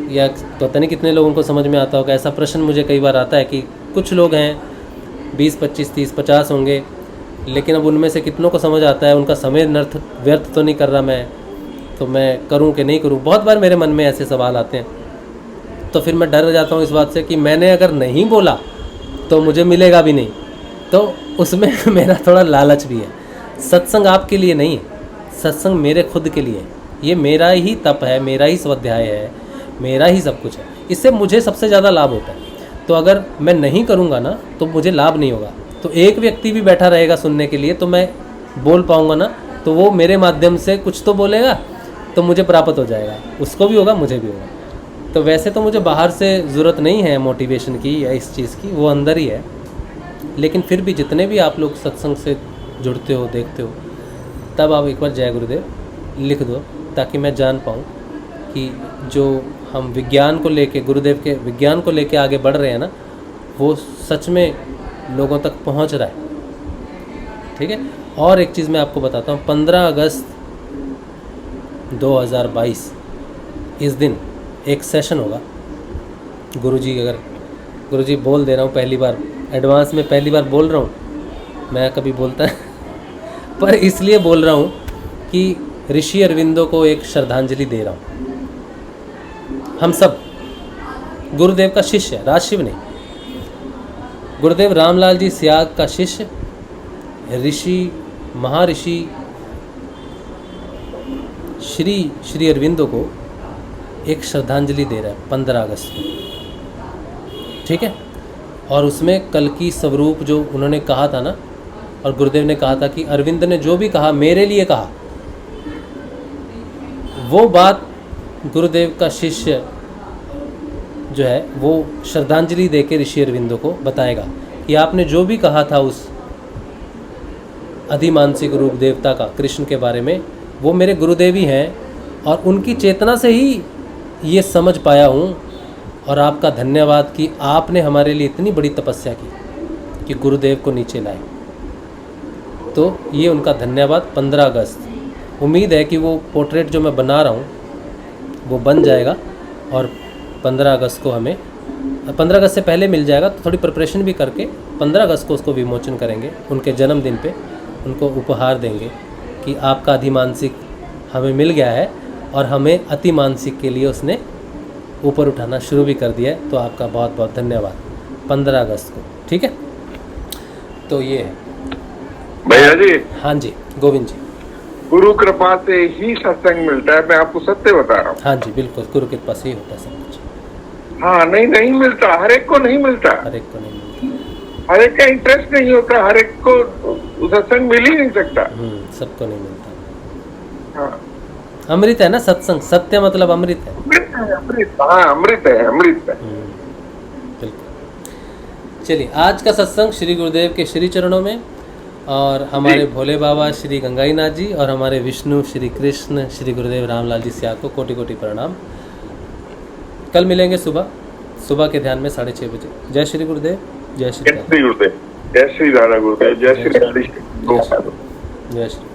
या पता नहीं कितने लोगों को समझ में आता होगा। ऐसा प्रश्न मुझे कई बार आता है कि कुछ लोग हैं 20, 25, 30, 50 होंगे, लेकिन अब उनमें से कितनों को समझ आता है, उनका समय व्यर्थ तो नहीं कर रहा मैं, तो मैं करूं कि नहीं करूं। बहुत बार मेरे मन में ऐसे सवाल आते हैं, तो फिर मैं डर जाता हूं इस बात से कि मैंने अगर नहीं बोला तो मुझे मिलेगा भी नहीं, तो उसमें मेरा थोड़ा लालच भी है। सत्संग आपके लिए नहीं है, सत्संग मेरे खुद के लिए है, ये मेरा ही तप है, मेरा ही स्वाध्याय है, मेरा ही सब कुछ है, इससे मुझे सबसे ज़्यादा लाभ होता है। तो अगर मैं नहीं करूँगा ना तो मुझे लाभ नहीं होगा। तो एक व्यक्ति भी बैठा रहेगा सुनने के लिए तो मैं बोल पाऊँगा ना, तो वो मेरे माध्यम से कुछ तो बोलेगा, तो मुझे प्राप्त हो जाएगा, उसको भी होगा मुझे भी होगा। तो वैसे तो मुझे बाहर से ज़रूरत नहीं है मोटिवेशन की या इस चीज़ की, वो अंदर ही है। लेकिन फिर भी जितने भी आप लोग सत्संग से जुड़ते हो, देखते हो, तब आप एक बार जय गुरुदेव लिख दो, ताकि मैं जान पाऊँ कि जो हम विज्ञान को लेके, गुरुदेव के विज्ञान को लेके आगे बढ़ रहे हैं ना, वो सच में लोगों तक पहुंच रहा है। ठीक है। और एक चीज़ मैं आपको बताता हूँ, 15 अगस्त 2022 इस दिन एक सेशन होगा। गुरुजी बोल दे रहा हूँ, पहली बार एडवांस में पहली बार बोल रहा हूँ, मैं कभी बोलता पर इसलिए बोल रहा हूँ कि ऋषि अरविंदो को एक श्रद्धांजलि दे रहा हूँ। हम सब गुरुदेव का शिष्य है, राजशिव नहीं, गुरुदेव रामलाल जी सियाग का शिष्य, महर्षि श्री अरविंदो को एक श्रद्धांजलि दे रहा है 15 अगस्त को। ठीक है। और उसमें कल की स्वरूप जो उन्होंने कहा था ना, और गुरुदेव ने कहा था कि अरविंद ने जो भी कहा मेरे लिए कहा, वो बात गुरुदेव का शिष्य जो है वो श्रद्धांजलि देके ऋषि अरविंदो को बताएगा कि आपने जो भी कहा था उस अधिमानसिक रूप देवता का, कृष्ण के बारे में, वो मेरे गुरुदेव ही हैं और उनकी चेतना से ही ये समझ पाया हूँ। और आपका धन्यवाद कि आपने हमारे लिए इतनी बड़ी तपस्या की कि गुरुदेव को नीचे लाए। तो ये उनका धन्यवाद 15 अगस्त। उम्मीद है कि वो पोर्ट्रेट जो मैं बना रहा हूँ वो बन जाएगा और 15 अगस्त को हमें, 15 अगस्त से पहले मिल जाएगा, तो थोड़ी प्रिपरेशन भी करके 15 अगस्त को उसको विमोचन करेंगे। उनके जन्मदिन पे उनको उपहार देंगे कि आपका अधिमानसिक हमें मिल गया है और हमें अतिमानसिक के लिए उसने ऊपर उठाना शुरू भी कर दिया है। तो आपका बहुत बहुत धन्यवाद 15 अगस्त को। ठीक है। तो ये है
भैया जी।
हाँ जी गोविंद जी।
गुरु कृपा से ही सत्संग मिलता है, मैं आपको सत्य बता रहा हूँ।
हाँ जी बिल्कुल, गुरु कृपा से ही होता है सब कुछ।
हाँ, नहीं मिलता, हर एक को नहीं मिलता,
हर एक को नहीं मिलता,
हर एक का इंटरेस्ट नहीं होता, हर एक को सत्संग मिल ही नहीं सकता।
सबको नहीं मिलता।
हाँ,
अमृत है ना सत्संग, सत्य मतलब अमृत है।
अमृत, हाँ अमृत है, अमृत है।
बिल्कुल। चलिए, आज का सत्संग श्री गुरुदेव के श्री चरणों में, और हमारे भोले बाबा श्री गंगाई नाथ जी और हमारे विष्णु श्री कृष्ण श्री गुरुदेव रामलाल जी सियाग को कोटि कोटि प्रणाम। कल मिलेंगे सुबह के ध्यान में 6:30 बजे। जय श्री गुरुदेव, जय श्री
गुरुदेव, जय श्री राधा गुरुदेव, जय श्री
जय श्री